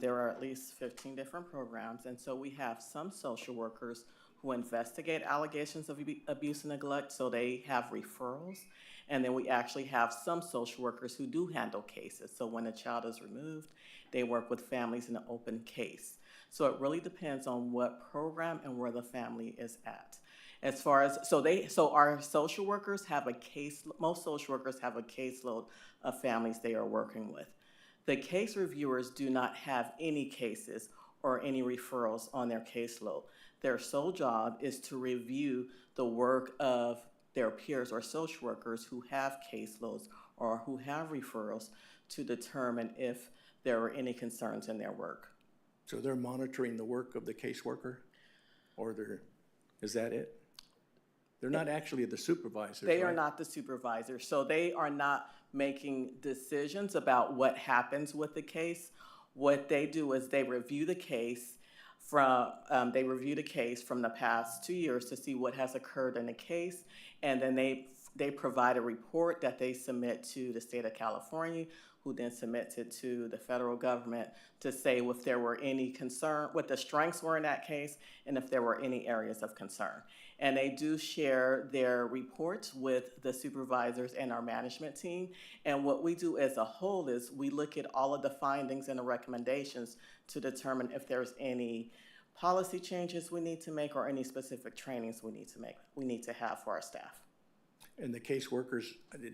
There are at least 15 different programs, and so we have some social workers who investigate allegations of abuse and neglect, so they have referrals. And then we actually have some social workers who do handle cases. So when a child is removed, they work with families in an open case. So it really depends on what program and where the family is at. As far as, so our social workers have most social workers have a caseload of families they are working with. The case reviewers do not have any cases or any referrals on their caseload. Their sole job is to review the work of their peers or social workers who have caseloads or who have referrals to determine if there are any concerns in their work. So they're monitoring the work of the caseworker? Or is that it? They're not actually the supervisors, They are right? not the supervisors, so they are not making decisions about what happens with the case. What they do is they review the case from the past 2 years to see what has occurred in the case, and then they provide a report that they submit to the state of California, who then submits it to the federal government to say if there were any concern, what the strengths were in that case, and if there were any areas of concern. And they do share their reports with the supervisors and our management team. And what we do as a whole is we look at all of the findings and the recommendations to determine if there's any policy changes we need to make or any specific trainings we need to have for our staff. And the caseworkers,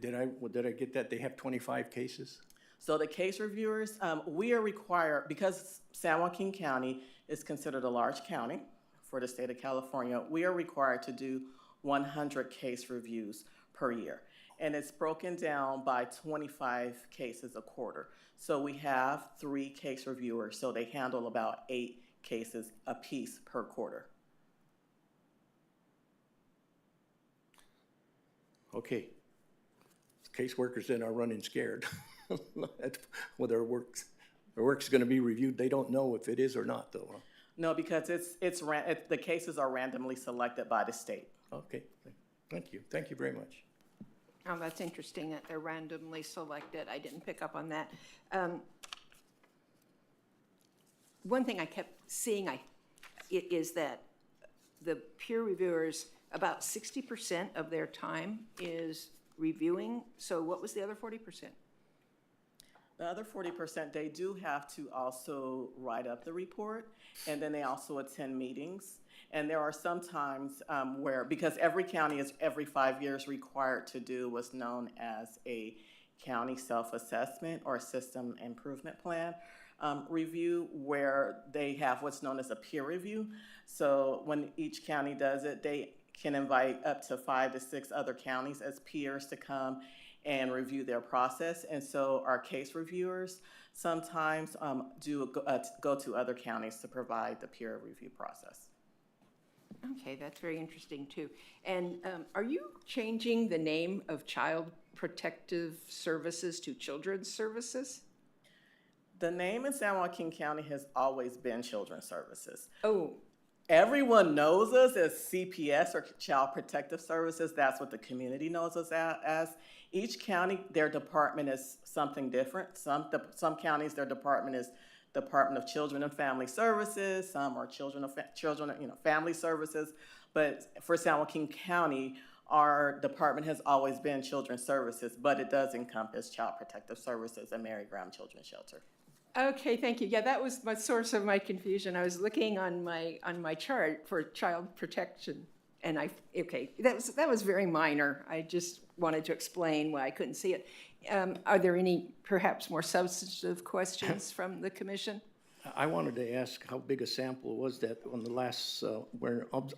did I get that? They have 25 cases? So the case reviewers, we are required, because San Joaquin County is considered a large county for the state of California, we are required to do 100 case reviews per year. And it's broken down by 25 cases a quarter. So we have 3 case reviewers, so they handle about 8 cases apiece per quarter. Okay. Caseworkers then are running scared. Whether their work's going to be reviewed, they don't know if it is or not, though. Huh? No, because the cases are randomly selected by the state. Okay, thank you. Thank you very much. Oh, that's interesting that they're randomly selected. I didn't pick up on that. One thing I kept seeing is that the peer reviewers, about 60% of their time is reviewing. So what was the other 40%? The other 40%, they do have to also write up the report, and then they also attend meetings. And there are some times where, because every county is every 5 years required to do what's known as a county self-assessment or system improvement plan review, where they have what's known as a peer review. So when each county does it, they can invite up to 5 to 6 other counties as peers to come and review their process. And so our case reviewers sometimes go to other counties to provide the peer review process. Okay, that's very interesting too. And are you changing the name of Child Protective Services to Children's Services? The name in San Joaquin County has always been Children's Services. Oh. Everyone knows us as CPS or Child Protective Services. That's what the community knows us as. Each county, their department is something different. Some counties, their department is Department of Children and Family Services. Some are Family Services. But for San Joaquin County, our department has always been Children's Services, but it does encompass Child Protective Services and Mary Graham Children's Shelter. Okay, thank you. Yeah, that was my source of my confusion. I was looking on my chart for child protection, and that was very minor. I just wanted to explain why I couldn't see it. Are there any perhaps more substantive questions from the commission? I wanted to ask how big a sample was that on the last,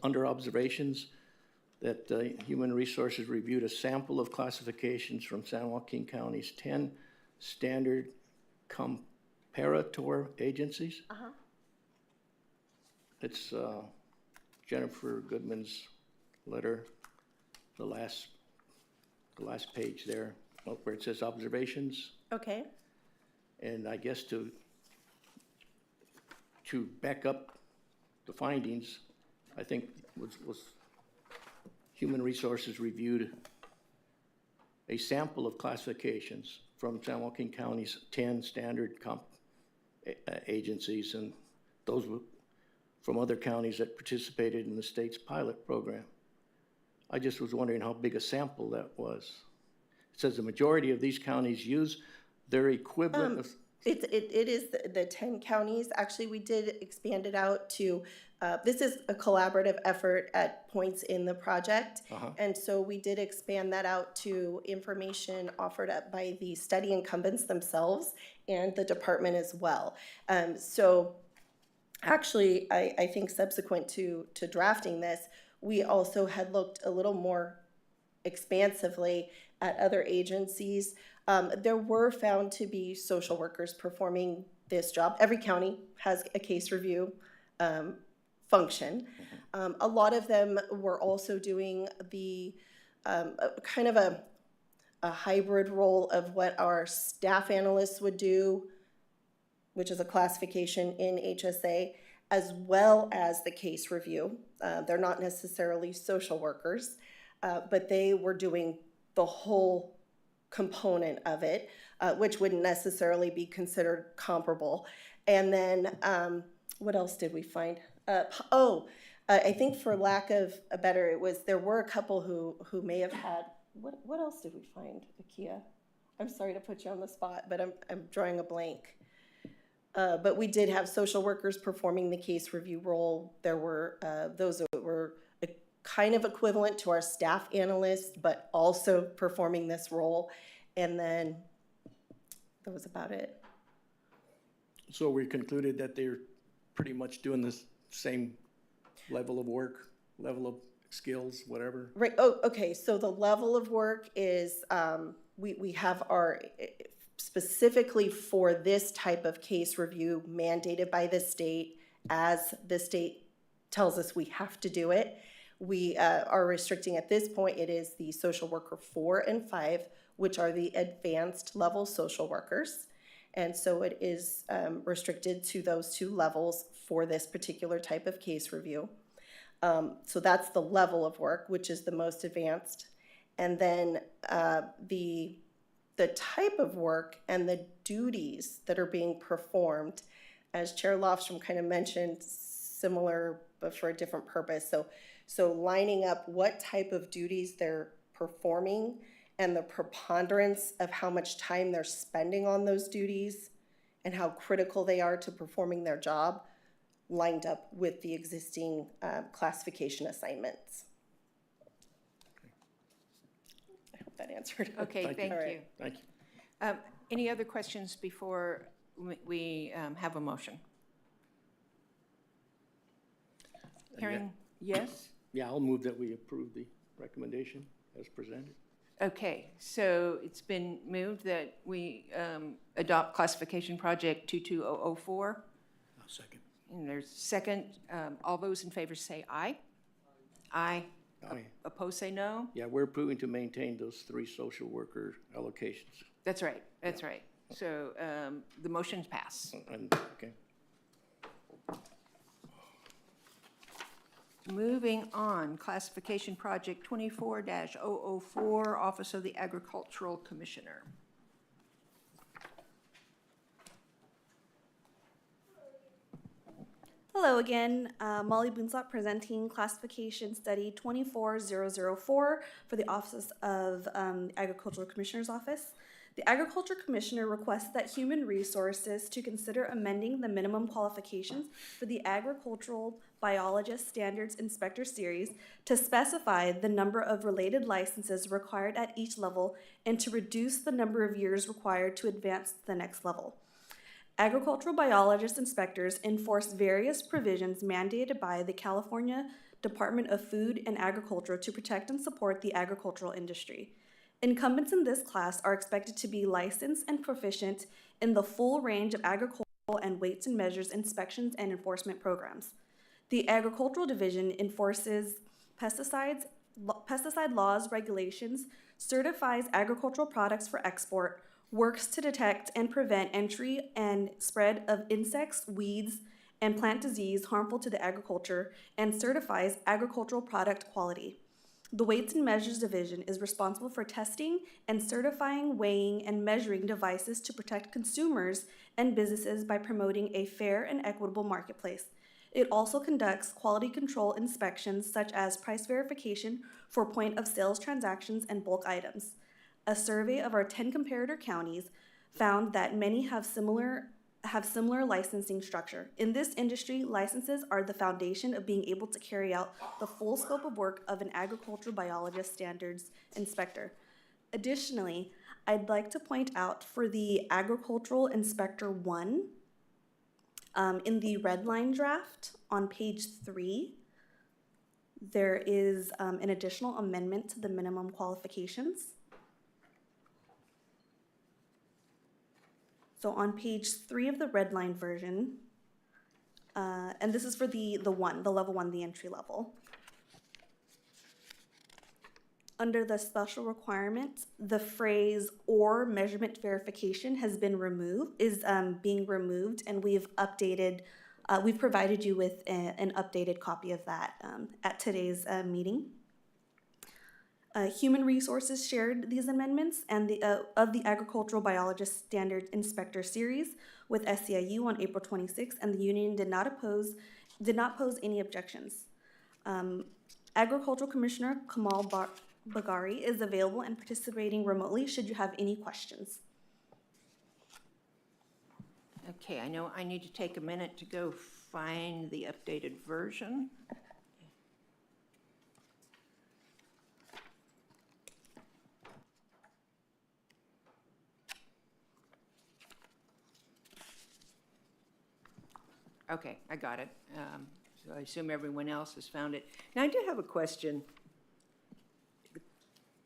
under observations, that Human Resources reviewed a sample of classifications from San Joaquin County's 10 standard comparator agencies. It's Jennifer Goodman's letter, the last page there, where it says observations. Okay. And I guess to back up the findings, I think was Human Resources reviewed a sample of classifications from San Joaquin County's 10 standard agencies, and those were from other counties that participated in the state's pilot program. I just was wondering how big a sample that was. It says the majority of these counties use their equivalent of. It is the 10 counties. Actually, we did expand it out to, this is a collaborative effort at points in the project. And so we did expand that out to information offered up by the study incumbents themselves and the department as well. So actually, I think subsequent to drafting this, we also had looked a little more expansively at other agencies. There were found to be social workers performing this job. Every county has a case review function. A lot of them were also doing the kind of a hybrid role of what our staff analysts would do, which is a classification in HSA, as well as the case review. They're not necessarily social workers, but they were doing the whole component of it, which wouldn't necessarily be considered comparable. And then what else did we find? I think for lack of a better, there were a couple who may have had, what else did we find, Akia? I'm sorry to put you on the spot, but I'm drawing a blank. But we did have social workers performing the case review role. There were those that were kind of equivalent to our staff analysts, but also performing this role. And then that was about it. So we concluded that they're pretty much doing the same level of work, level of skills, whatever. Right. Oh, okay. So the level of work is we have our specifically for this type of case review mandated by the state, as the state tells us we have to do it. We are restricting at this point, it is the social worker 4 and 5, which are the advanced level social workers. And so it is restricted to those 2 levels for this particular type of case review. So that's the level of work, which is the most advanced. And then the type of work and the duties that are being performed, as Chair Lofstrom kind of mentioned, similar but for a different purpose. So lining up what type of duties they're performing and the preponderance of how much time they're spending on those duties and how critical they are to performing their job lined up with the existing classification assignments. I hope that answered. Okay, thank you. Thank you. Any other questions before we have a motion? Hearing yes? Yeah, I'll move that we approve the recommendation as presented. Okay, so it's been moved that we adopt classification project 22004. I'll second. And there's second. All those in favor say aye. Aye. Aye. Opposed say no. Yeah, we're approving to maintain those 3 social worker allocations. That's right, that's right. So the motion's pass. And, okay. Moving on, classification project 24-004, Office of the Agricultural Commissioner. Hello again, Molly Boonslot presenting classification study 24004 for the Office of Agricultural Commissioner's Office. The Agriculture Commissioner requests that Human Resources to consider amending the minimum qualifications for the Agricultural Biologist Standards Inspector Series to specify the number of related licenses required at each level and to reduce the number of years required to advance to the next level. Agricultural biologist inspectors enforce various provisions mandated by the California Department of Food and Agriculture to protect and support the agricultural industry. Incumbents in this class are expected to be licensed and proficient in the full range of agricultural and weights and measures inspections and enforcement programs. The Agricultural Division enforces pesticide laws, regulations, certifies agricultural products for export, works to detect and prevent entry and spread of insects, weeds, and plant disease harmful to the agriculture and certifies agricultural product quality. The Weights and Measures Division is responsible for testing and certifying, weighing, and measuring devices to protect consumers and businesses by promoting a fair and equitable marketplace. It also conducts quality control inspections such as price verification for point of sales transactions and bulk items. A survey of our 10 comparator counties found that many have similar licensing structure. In this industry, licenses are the foundation of being able to carry out the full scope of work of an agricultural biologist standards inspector. Additionally, I'd like to point out for the Agricultural Inspector 1, in the red line draft on page 3, there is an additional amendment to the minimum qualifications. So on page 3 of the red line version, and this is for the level 1, the entry level. Under the special requirement, the phrase "or measurement verification" has been being removed, and we've provided you with an updated copy of that at today's meeting. Human Resources shared these amendments and of the Agricultural Biologist Standard Inspector Series with SEIU on April 26th, and the union did not pose any objections. Agricultural Commissioner Kamal Bagari is available and participating remotely should you have any questions. Okay, I know I need to take a minute to go find the updated version. Okay, I got it. So I assume everyone else has found it. Now, I do have a question.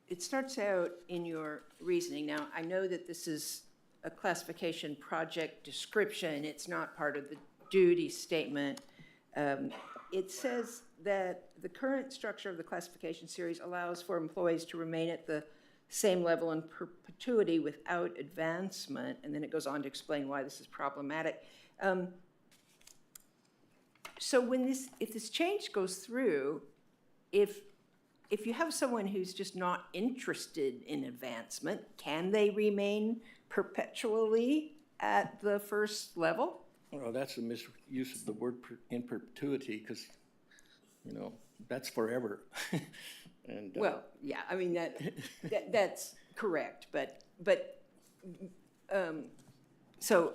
It starts out in your reasoning. Now, I know that this is a classification project description. It's not part of the duty statement. It says that the current structure of the classification series allows for employees to remain at the same level in perpetuity without advancement, and then it goes on to explain why this is problematic. So if this change goes through, if you have someone who's just not interested in advancement, can they remain perpetually at the first level? Well, that's a misuse of the word in perpetuity, because, that's forever. And Well, yeah, I mean, that's correct, but so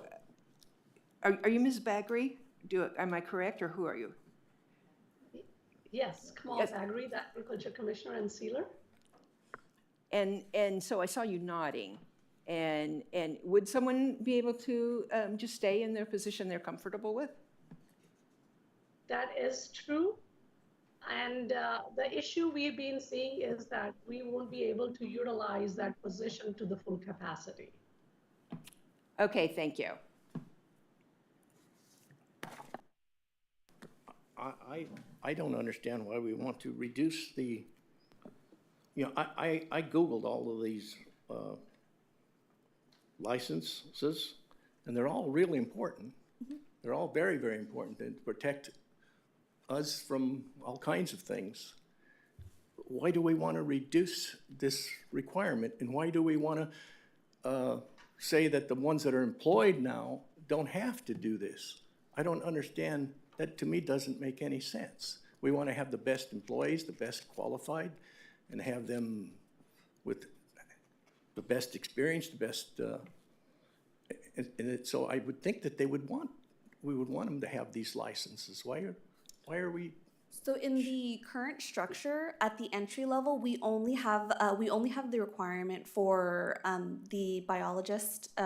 are you Ms. Bagri? Am I correct, or who are you? Yes, Kamal Bagri, the Agriculture Commissioner and Sealer. And so I saw you nodding, and would someone be able to just stay in their position they're comfortable with? That is true. And the issue we've been seeing is that we won't be able to utilize that position to the full capacity. Okay, thank you. I don't understand why we want to reduce the, I Googled all of these licenses, and they're all really important. Mm-hmm. They're all very, very important to protect us from all kinds of things. Why do we want to reduce this requirement, and why do we want to say that the ones that are employed now don't have to do this? I don't understand. That, to me, doesn't make any sense. We want to have the best employees, the best qualified, and have them with the best experience, the best, so I would think that we would want them to have these licenses. Why are we? So in the current structure, at the entry level, we only have the requirement for the biologist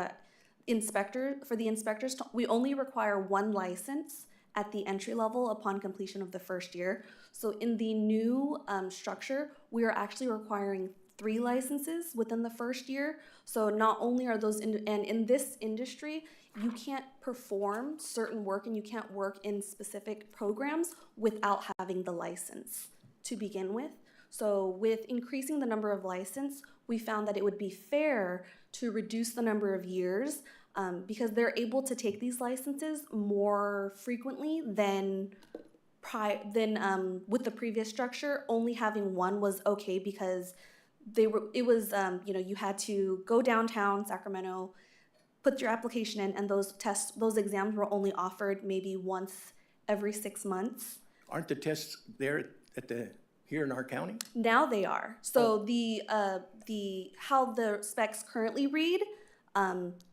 inspector. For the inspectors, we only require one license at the entry level upon completion of the first year. So in the new structure, we are actually requiring 3 licenses within the first year. So not only are those, and in this industry, you can't perform certain work and you can't work in specific programs without having the license to begin with. So with increasing the number of license, we found that it would be fair to reduce the number of years because they're able to take these licenses more frequently than with the previous structure. Only having one was okay because you had to go downtown Sacramento, put your application in, and those exams were only offered maybe once every 6 months. Aren't the tests there here in our county? Now they are. So how the specs currently read,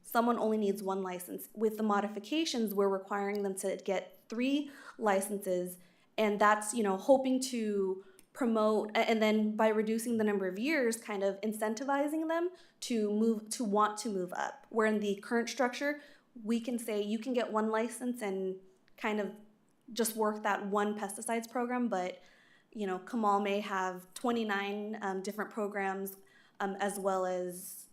someone only needs one license. With the modifications, we're requiring them to get 3 licenses, and that's, hoping to promote, and then by reducing the number of years, kind of incentivizing them to want to move up. Where in the current structure, we can say you can get 1 license and kind of just work that one pesticides program, but Kamal may have 29 different programs, as well as,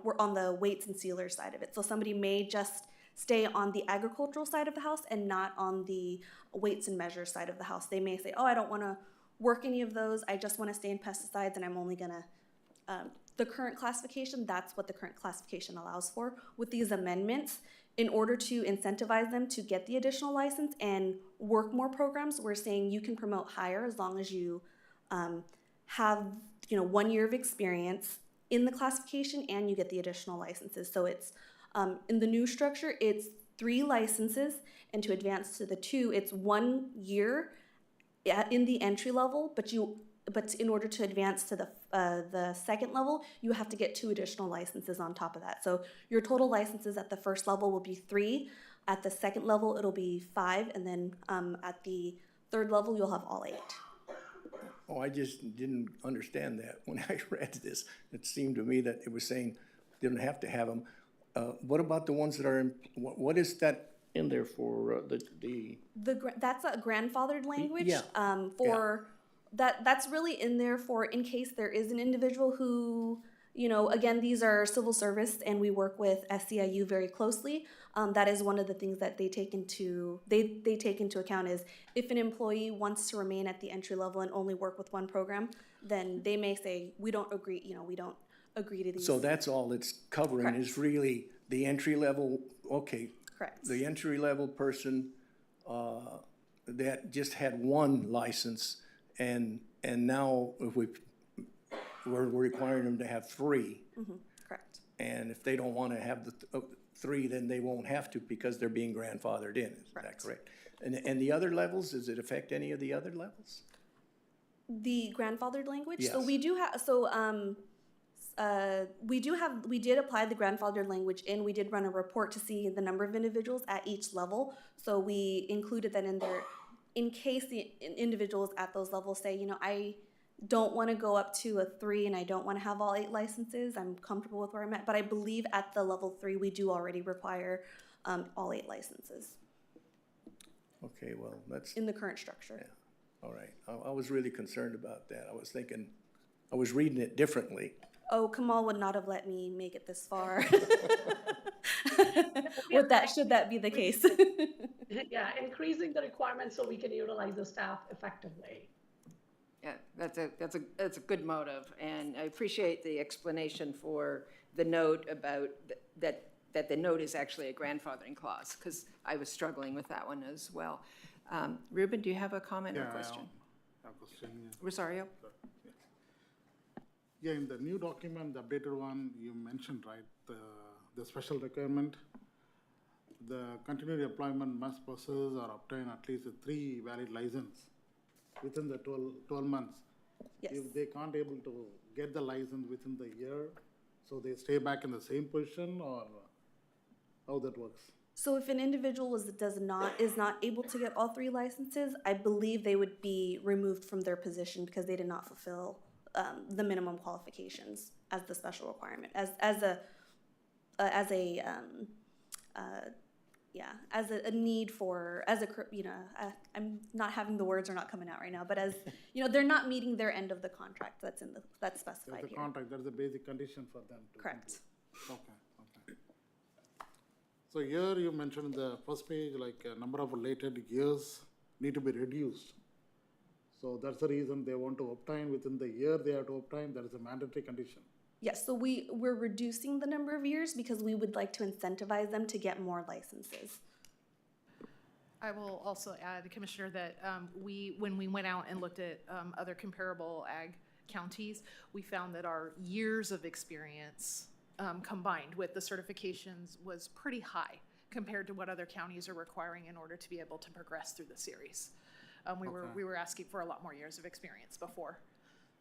we're on the weights and sealers side of it. So somebody may just stay on the agricultural side of the house and not on the weights and measures side of the house. They may say, oh, I don't want to work any of those. I just want to stay in pesticides, and I'm only going to, the current classification, that's what the current classification allows for. With these amendments, in order to incentivize them to get the additional license and work more programs, we're saying you can promote higher as long as you have 1 year of experience in the classification and you get the additional licenses. So it's in the new structure, it's 3 licenses, and to advance to the 2, it's 1 year in the entry level, but in order to advance to the second level, you have to get 2 additional licenses on top of that. So your total licenses at the first level will be 3. At the second level, it'll be 5, and then at the third level, you'll have all 8. Oh, I just didn't understand that when I read this. It seemed to me that it was saying didn't have to have them. What about the ones that are in, what is that in there for That's a grandfathered language. Yeah. That's really in there for in case there is an individual who, again, these are civil service and we work with SCIU very closely. That is one of the things that they take into account is if an employee wants to remain at the entry level and only work with one program, then they may say, we don't agree to these. So that's all it's covering. Correct. Is really the entry level, okay. Correct. The entry level person that just had 1 license and now if we're requiring them to have 3. Mm-hmm. Correct. And if they don't want to have the 3, then they won't have to because they're being grandfathered in. Is that correct? And the other levels, does it affect any of the other levels? The grandfathered language? Yes. So we do have, we did apply the grandfathered language in. We did run a report to see the number of individuals at each level. So we included that in there in case the individuals at those levels say, I don't want to go up to a 3 and I don't want to have all 8 licenses. I'm comfortable with where I'm at. But I believe at the level 3, we do already require all 8 licenses. Okay, well, that's. In the current structure. Yeah. All right. I was really concerned about that. I was thinking, I was reading it differently. Oh, Kamal would not have let me make it this far. Should that be the case? Yeah, increasing the requirements so we can utilize the staff effectively. Yeah, that's a good motive, and I appreciate the explanation for the note about that the note is actually a grandfathering clause, because I was struggling with that one as well. Ruben, do you have a comment or question? Yeah, question. Yeah. Rosario? Yeah, in the new document, the updated one, you mentioned, right, the special requirement, the continued employment must possess or obtain at least 3 valid license within the 12 months. Yes. If they can't able to get the license within the year, so they stay back in the same position, or how that works? So if an individual is not able to get all 3 licenses, I believe they would be removed from their position because they did not fulfill the minimum qualifications as the special requirement, as a need for, I'm not having the words are not coming out right now, but as, they're not meeting their end of the contract that's specified The here. contract, that's a basic condition for them to Correct. complete. Okay. So here you mentioned in the first page, like a number of related years need to be reduced. So that's the reason they want to obtain within the year they have to obtain. That is a mandatory condition. Yes, so we're reducing the number of years because we would like to incentivize them to get more licenses. I will also add, Commissioner, that when we went out and looked at other comparable ag counties, we found that our years of experience combined with the certifications was pretty high compared to what other counties are requiring in order to be able to progress through the series. We were asking for a lot more years of experience before.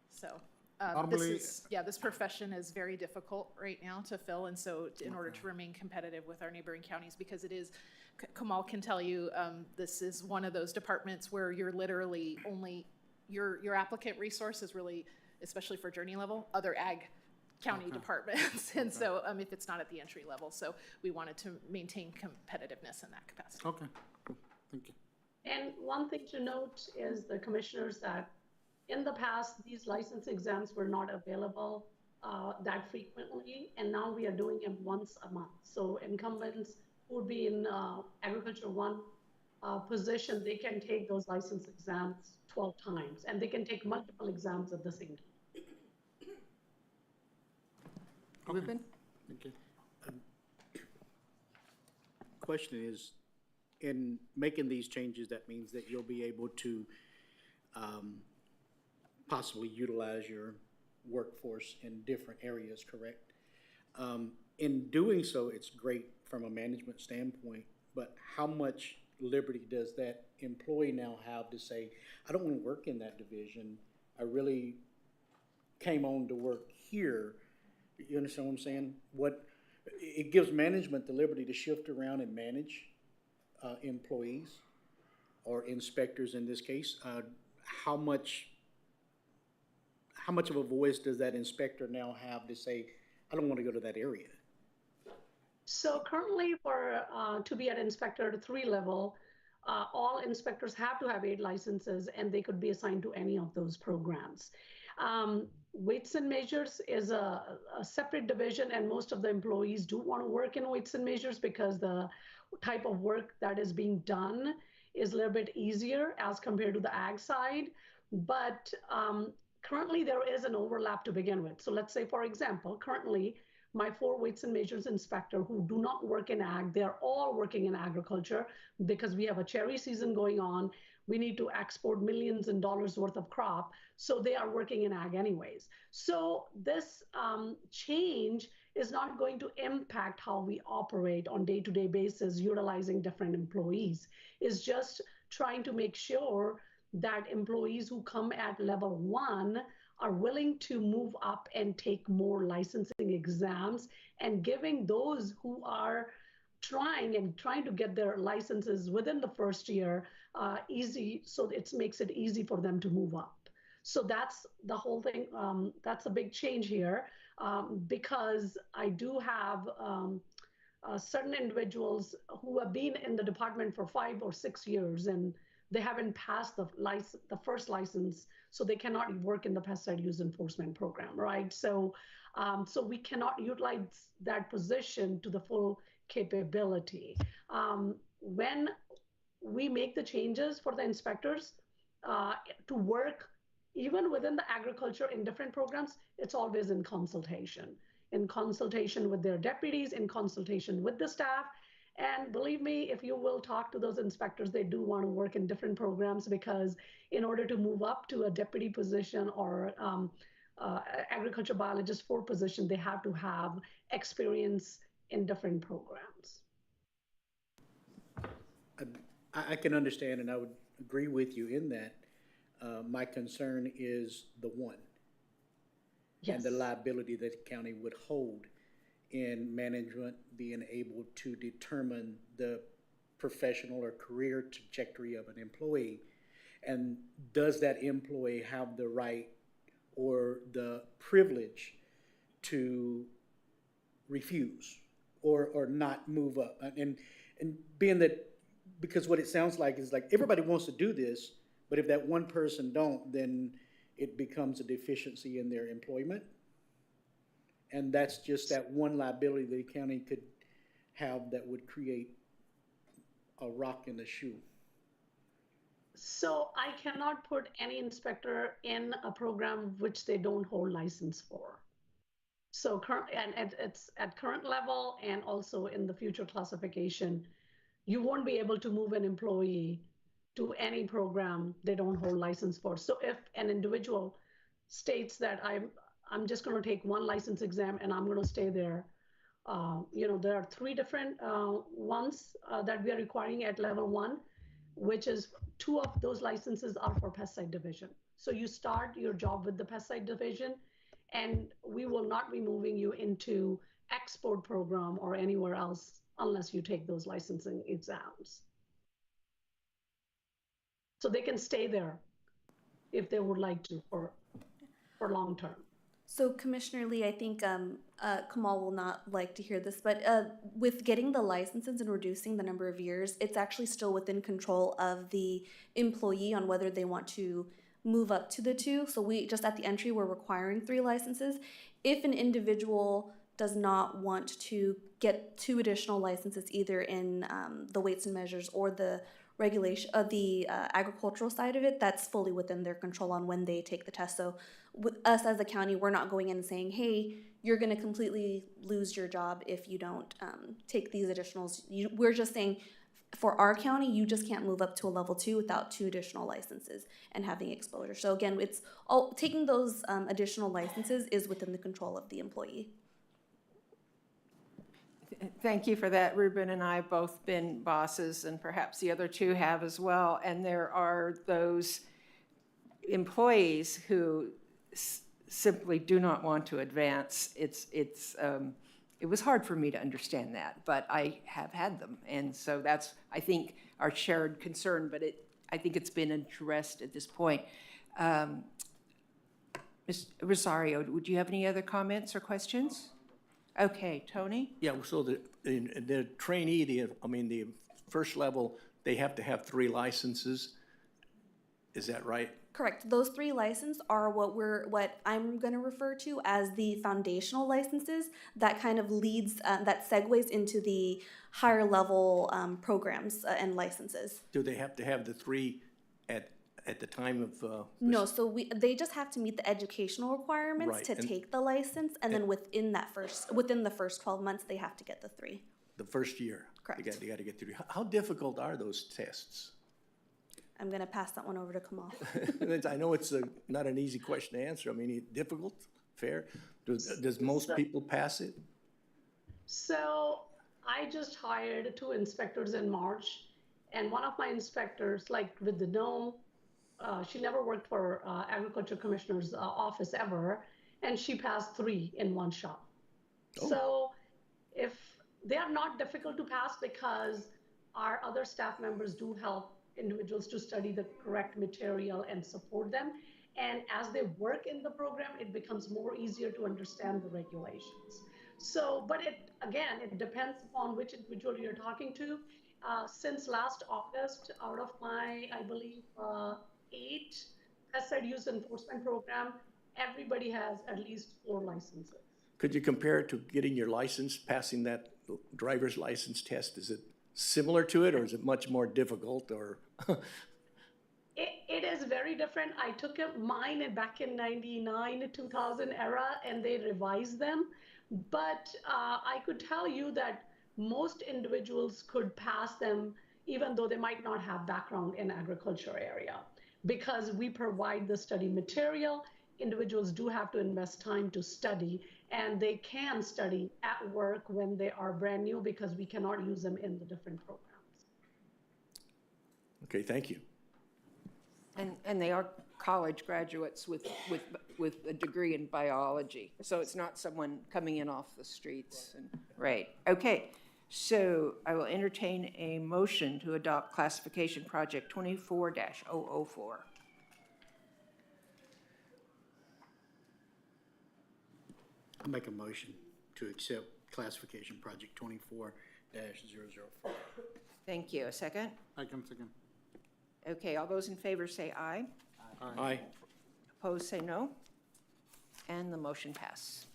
So Normally- this profession is very difficult right now to fill, and so in order to remain competitive with our neighboring counties, because it is, Kamal can tell you, this is one of those departments where you're literally only, your applicant resource is really, especially for journey level, other ag county departments. And so if it's not at the entry level, so we wanted to maintain competitiveness in that capacity. Okay, cool. Thank you. And one thing to note is the commissioners that in the past, these license exams were not available that frequently, and now we are doing them once a month. So incumbents who would be in Agriculture 1 position, they can take those license exams 12 times, and they can take multiple exams at the same time. Ruben? Thank you. Question is, in making these changes, that means that you'll be able to possibly utilize your workforce in different areas, correct? In doing so, it's great from a management standpoint, but how much liberty does that employee now have to say, I don't want to work in that division, I really came on to work here? You understand what I'm saying? It gives management the liberty to shift around and manage employees or inspectors in this case. How much of a voice does that inspector now have to say, I don't want to go to that area? So currently to be at Inspector 3 level, all inspectors have to have 8 licenses, and they could be assigned to any of those programs. Weights and measures is a separate division, and most of the employees do want to work in weights and measures because the type of work that is being done is a little bit easier as compared to the ag side. But currently there is an overlap to begin with. So let's say, for example, currently my 4 weights and measures inspector who do not work in ag, they're all working in agriculture because we have a cherry season going on. We need to export millions in dollars worth of crop. So they are working in ag anyways. So this change is not going to impact how we operate on day-to-day basis, utilizing different employees. It's just trying to make sure that employees who come at level 1 are willing to move up and take more licensing exams, and giving those who are trying to get their licenses within the first year easy, so it makes it easy for them to move up. So that's the whole thing. That's a big change here because I do have certain individuals who have been in the department for 5 or 6 years, and they haven't passed the first license, so they cannot work in the pesticide use enforcement program, right? So we cannot utilize that position to the full capability. When we make the changes for the inspectors to work even within the agriculture in different programs, it's always in consultation with their deputies, in consultation with the staff. And believe me, if you will talk to those inspectors, they do want to work in different programs, because in order to move up to a deputy position or agriculture biologist 4 position, they have to have experience in different programs. I can understand, and I would agree with you in that. My concern is the 1. Yes. And the liability that the county would hold in management being able to determine the professional or career trajectory of an employee. And does that employee have the right or the privilege to refuse or not move up? And being that, because what it sounds like is like everybody wants to do this, but if that one person don't, then it becomes a deficiency in their employment. And that's just that one liability the county could have that would create a rock in the shoe. So I cannot put any inspector in a program which they don't hold license for. So it's at current level and also in the future classification, you won't be able to move an employee to any program they don't hold license for. So if an individual states that I'm just going to take one license exam and I'm going to stay there, there are three different ones that we are requiring at level 1, which is 2 of those licenses are for pesticide division. So you start your job with the pesticide division, and we will not be moving you into export program or anywhere else unless you take those licensing exams. So they can stay there if they would like to for long term. So Commissioner Lee, I think Kamal will not like to hear this, but with getting the licenses and reducing the number of years, it's actually still within control of the employee on whether they want to move up to the 2. So we just at the entry, we're requiring 3 licenses. If an individual does not want to get 2 additional licenses, either in the weights and measures or the regulation of the agricultural side of it, that's fully within their control on when they take the test. So with us as a county, we're not going in and saying, hey, you're going to completely lose your job if you don't take these additionals. We're just saying, for our county, you just can't move up to a level 2 without 2 additional licenses and having exposure. So again, it's all taking those additional licenses is within the control of the employee. Thank you for that. Ruben and I have both been bosses, and perhaps the other 2 have as well. And there are those employees who simply do not want to advance. It was hard for me to understand that, but I have had them. And so that's, I think, our shared concern, but I think it's been addressed at this point. Ms. Rosario, would you have any other comments or questions? Okay, Tony? Yeah, so the trainee, the first level, they have to have 3 licenses. Is that right? Correct. Those 3 licenses are what I'm going to refer to as the foundational licenses that kind of leads, that segues into the higher level programs and licenses. Do they have to have the 3 at the time of? No, so they just have to meet the educational requirements Right, to take the license, and then within the first 12 months, they have to get the 3. The first year? Correct. They got to get 3. How difficult are those tests? I'm going to pass that one over to Kamal. I know it's not an easy question to answer. I mean, difficult, fair? Does most people pass it? So I just hired 2 inspectors in March, and one of my inspectors, like with the NOM, she never worked for Agriculture Commissioner's office ever, and she passed 3 in one shot. Oh. So if they are not difficult to pass because our other staff members do help individuals to study the correct material and support them. And as they work in the program, it becomes more easier to understand the regulations. So, but it depends upon which individual you're talking to. Since last August, out of my, I believe, 8 pesticide use enforcement program, everybody has at least 4 licenses. Could you compare it to getting your license, passing that driver's license test? Is it similar to it, or is it much more difficult, or? It is very different. I took mine back in 99, 2000 era, and they revised them. But I could tell you that most individuals could pass them, even though they might not have background in agriculture area, because we provide the study material. Individuals do have to invest time to study, and they can study at work when they are brand new because we cannot use them in the different programs. Okay, thank you. And they are college graduates with a degree in biology. So it's not someone coming in off the streets. Right. Okay. So I will entertain a motion to adopt classification project 24-004. I'll make a motion to accept classification project 24-004. Thank you. A second? I can second. Okay, all those in favor say aye. Aye. Opposed say no. And the motion passes.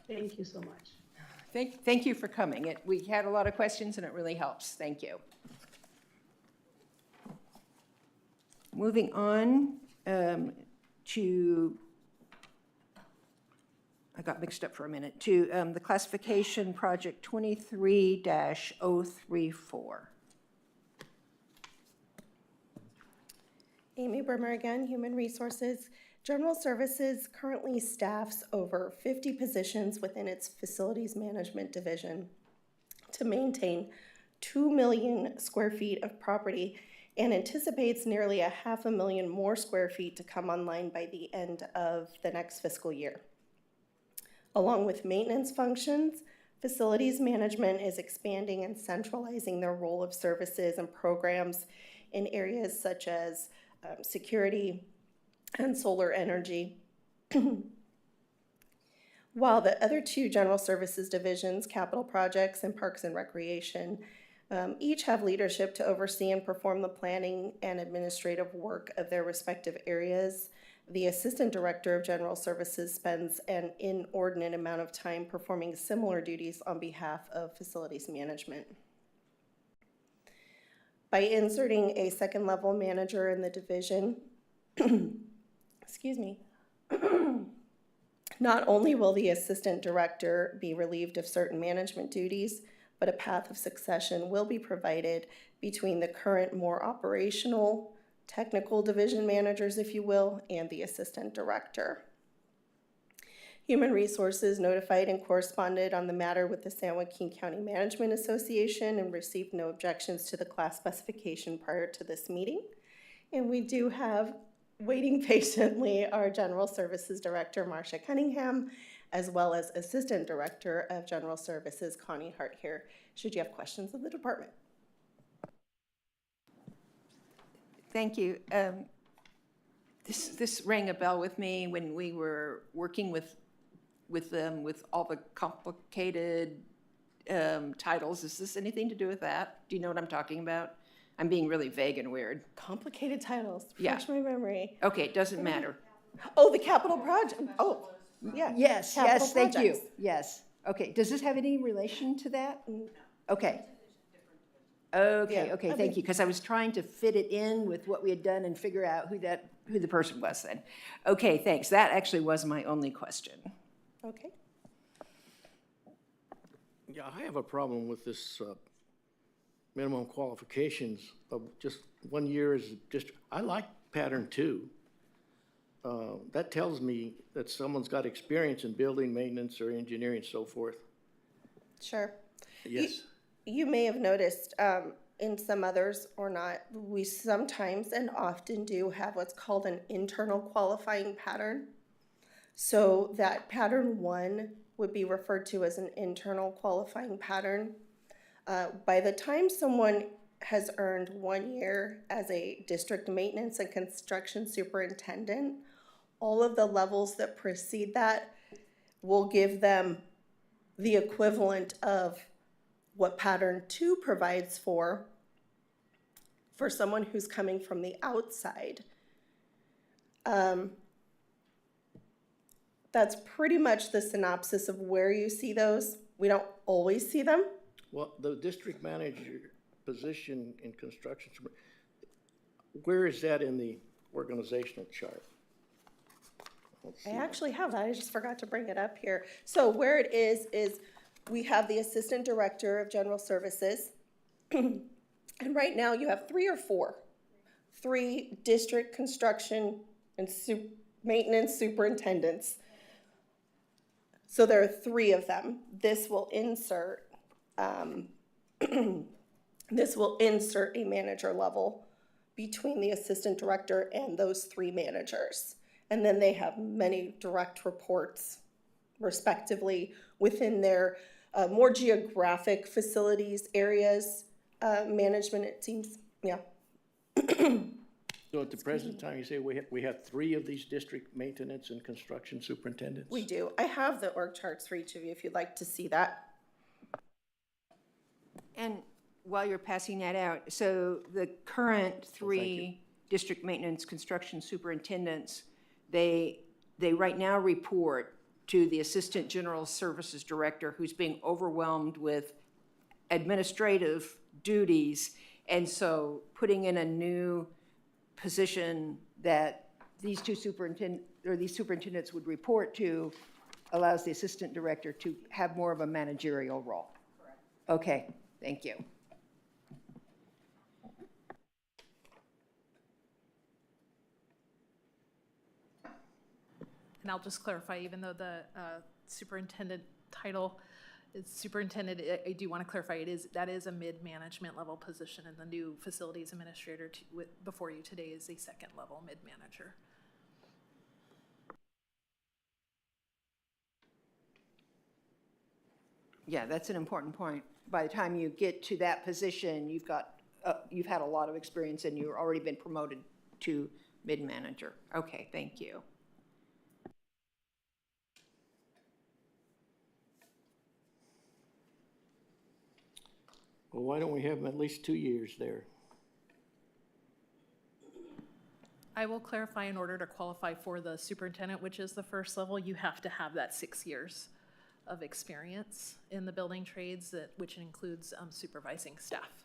Thank you so much. Thank you for coming. We had a lot of questions and it really helps. Thank you. Moving on to, I got mixed up for a minute, to the classification project 23-034. Amy Brimmer again, Human Resources. General Services currently staffs over 50 positions within its Facilities Management Division to maintain 2 million square feet of property and anticipates nearly 500,000 more square feet to come online by the end of the next fiscal year. Along with maintenance functions, Facilities Management is expanding and centralizing their role of services and programs in areas such as security and solar energy. While the other two general services divisions, capital projects and parks and recreation, each have leadership to oversee and perform the planning and administrative work of their respective areas. The assistant director of general services spends an inordinate amount of time performing similar duties on behalf of facilities management. By inserting a second level manager in the division, excuse me, not only will the assistant director be relieved of certain management duties, but a path of succession will be provided between the current more operational, technical division managers, if you will, and the assistant director. Human Resources notified and corresponded on the matter with the San Joaquin County Management Association and received no objections to the class specification prior to this meeting. And we do have, waiting patiently, our General Services Director, Marcia Cunningham, as well as Assistant Director of General Services, Connie Hart, here, should you have questions of the department. Thank you. This rang a bell with me when we were working with them with all the complicated titles. Is this anything to do with that? Do you know what I'm talking about? I'm being really vague and weird. Complicated titles, Yeah. refresh my memory. Okay, it doesn't matter. Oh, the capital project, oh, yeah. Yes, Capital yes, thank you. projects. Yes. Okay, does this have any relation to that? Okay. Okay, Yeah, okay, I thank think- you, because I was trying to fit it in with what we had done and figure out who the person was then. Okay, thanks. That actually was my only question. Okay. Yeah, I have a problem with this minimum qualifications of just 1 year is just, I like pattern 2. That tells me that someone's got experience in building, maintenance, or engineering, and so forth. Sure. Yes. You may have noticed in some others or not, we sometimes and often do have what's called an internal qualifying pattern. So that pattern 1 would be referred to as an internal qualifying pattern. By the time someone has earned 1 year as a district maintenance and construction superintendent, all of the levels that precede that will give them the equivalent of what pattern 2 provides for someone who's coming from the outside. That's pretty much the synopsis of where you see those. We don't always see them. Well, the district manager position in construction, where is that in the organizational chart? I actually have that. I just forgot to bring it up here. So where it is we have the Assistant Director of General Services. And right now you have 3 or 4. 3 district construction and maintenance superintendents. So there are 3 of them. This will insert a manager level between the assistant director and those 3 managers. And then they have many direct reports, respectively, within their more geographic facilities areas management, it seems, yeah. So at the present time, you say we have 3 of these district maintenance and construction superintendents? We do. I have the org charts for each of you if you'd like to see that. And while you're passing that out, so the current 3 district maintenance construction superintendents, they right now report to the Assistant General Services Director, who's being overwhelmed with administrative duties. And so putting in a new position that these superintendents would report to allows the assistant director to have more of a managerial role. Correct. Okay, thank you. And I'll just clarify, even though the superintendent title is superintendent, I do want to clarify, that is a mid-management level position, and the new facilities administrator before you today is a second level mid-manager. Yeah, that's an important point. By the time you get to that position, you've had a lot of experience and you've already been promoted to mid-manager. Okay, thank you. Well, why don't we have them at least 2 years there? I will clarify, in order to qualify for the superintendent, which is the first level, you have to have that 6 years of experience in the building trades, which includes supervising staff.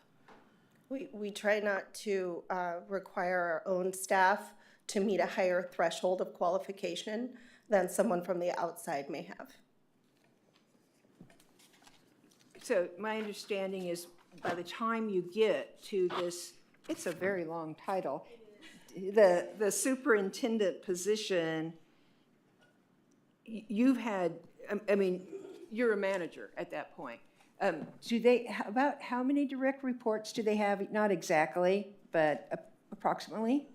We try not to require our own staff to meet a higher threshold of qualification than someone from the outside may have. So my understanding is by the time you get to this, it's a very long title, the superintendent position, you've had, I mean, you're a manager at that point. About how many direct reports do they have? Not exactly, but approximately?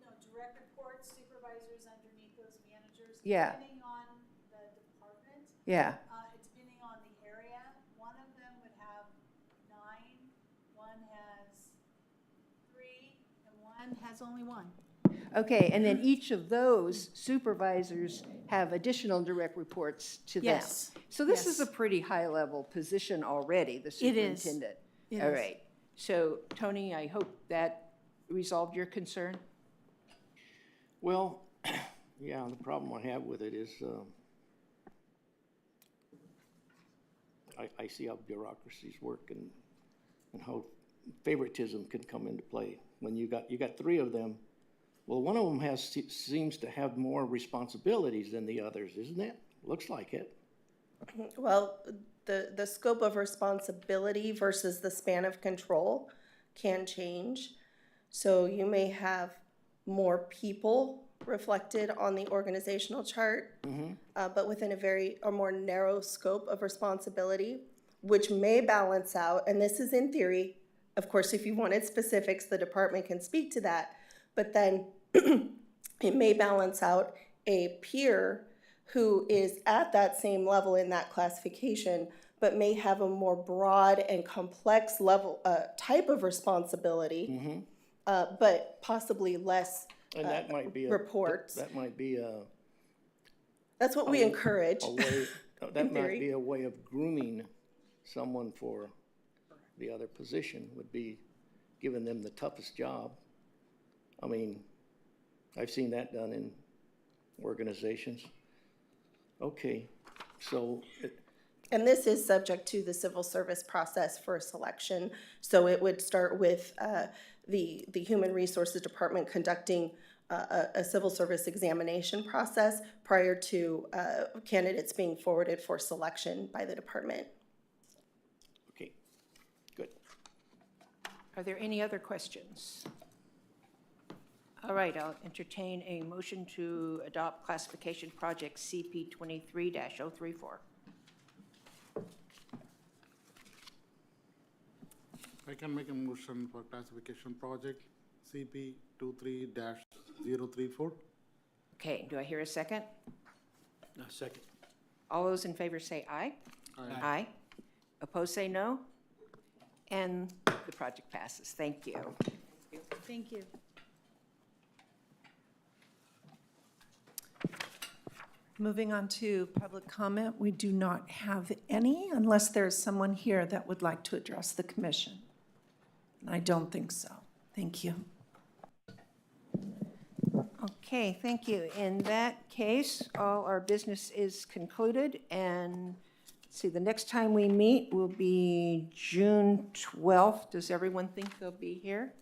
No, direct reports, supervisors underneath those managers. Yeah. Depending on the department. Yeah. Depending on the area, one of them would have 9, one has 3, and one has only 1. Okay, and then each of those supervisors have additional direct reports to them. Yes. So this is a pretty high-level position already, the It is. superintendent. It All is. right. So, Tony, I hope that resolved your concern? Well, yeah, the problem I have with it is I see how bureaucracies work and how favoritism can come into play. When you got 3 of them, well, one of them seems to have more responsibilities than the others, isn't it? Looks like it. Well, the scope of responsibility versus the span of control can change. So you may have more people reflected on the organizational chart, but within a more narrow scope of responsibility, which may balance out, and this is in theory. Of course, if you wanted specifics, the department can speak to that, but then it may balance out a peer who is at that same level in that classification, but may have a more broad and complex level type of responsibility, but possibly less And that might be reports. That might be a. That's what we encourage. That might be a way of grooming someone for the other position, would be giving them the toughest job. I mean, I've seen that done in organizations. Okay, so. And this is subject to the civil service process for selection. So it would start with the Human Resources Department conducting a civil service examination process prior to candidates being forwarded for selection by the department. Okay, good. Are there any other questions? All right, I'll entertain a motion to adopt classification project CP 23-034. I can make a motion for classification project CP 23-034. Okay, do I hear a second? Second. All those in favor say aye. Aye. Aye. Opposed say no. And the project passes. Thank you. Thank you. Moving on to public comment, we do not have any unless there's someone here that would like to address the commission. And I don't think so. Thank you. Okay, thank you. In that case, all our business is concluded, and let's see, the next time we meet will be June 12th. Does everyone think they'll be here?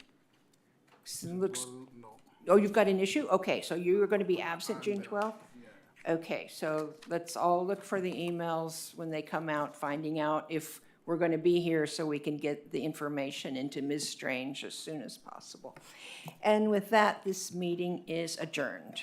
Looks, No. oh, you've got an issue? Okay, so you're going to be absent June 12th? Okay, so let's all look for the emails when they come out, finding out if we're going to be here so we can get the information into Ms. Strange as soon as possible. And with that, this meeting is adjourned.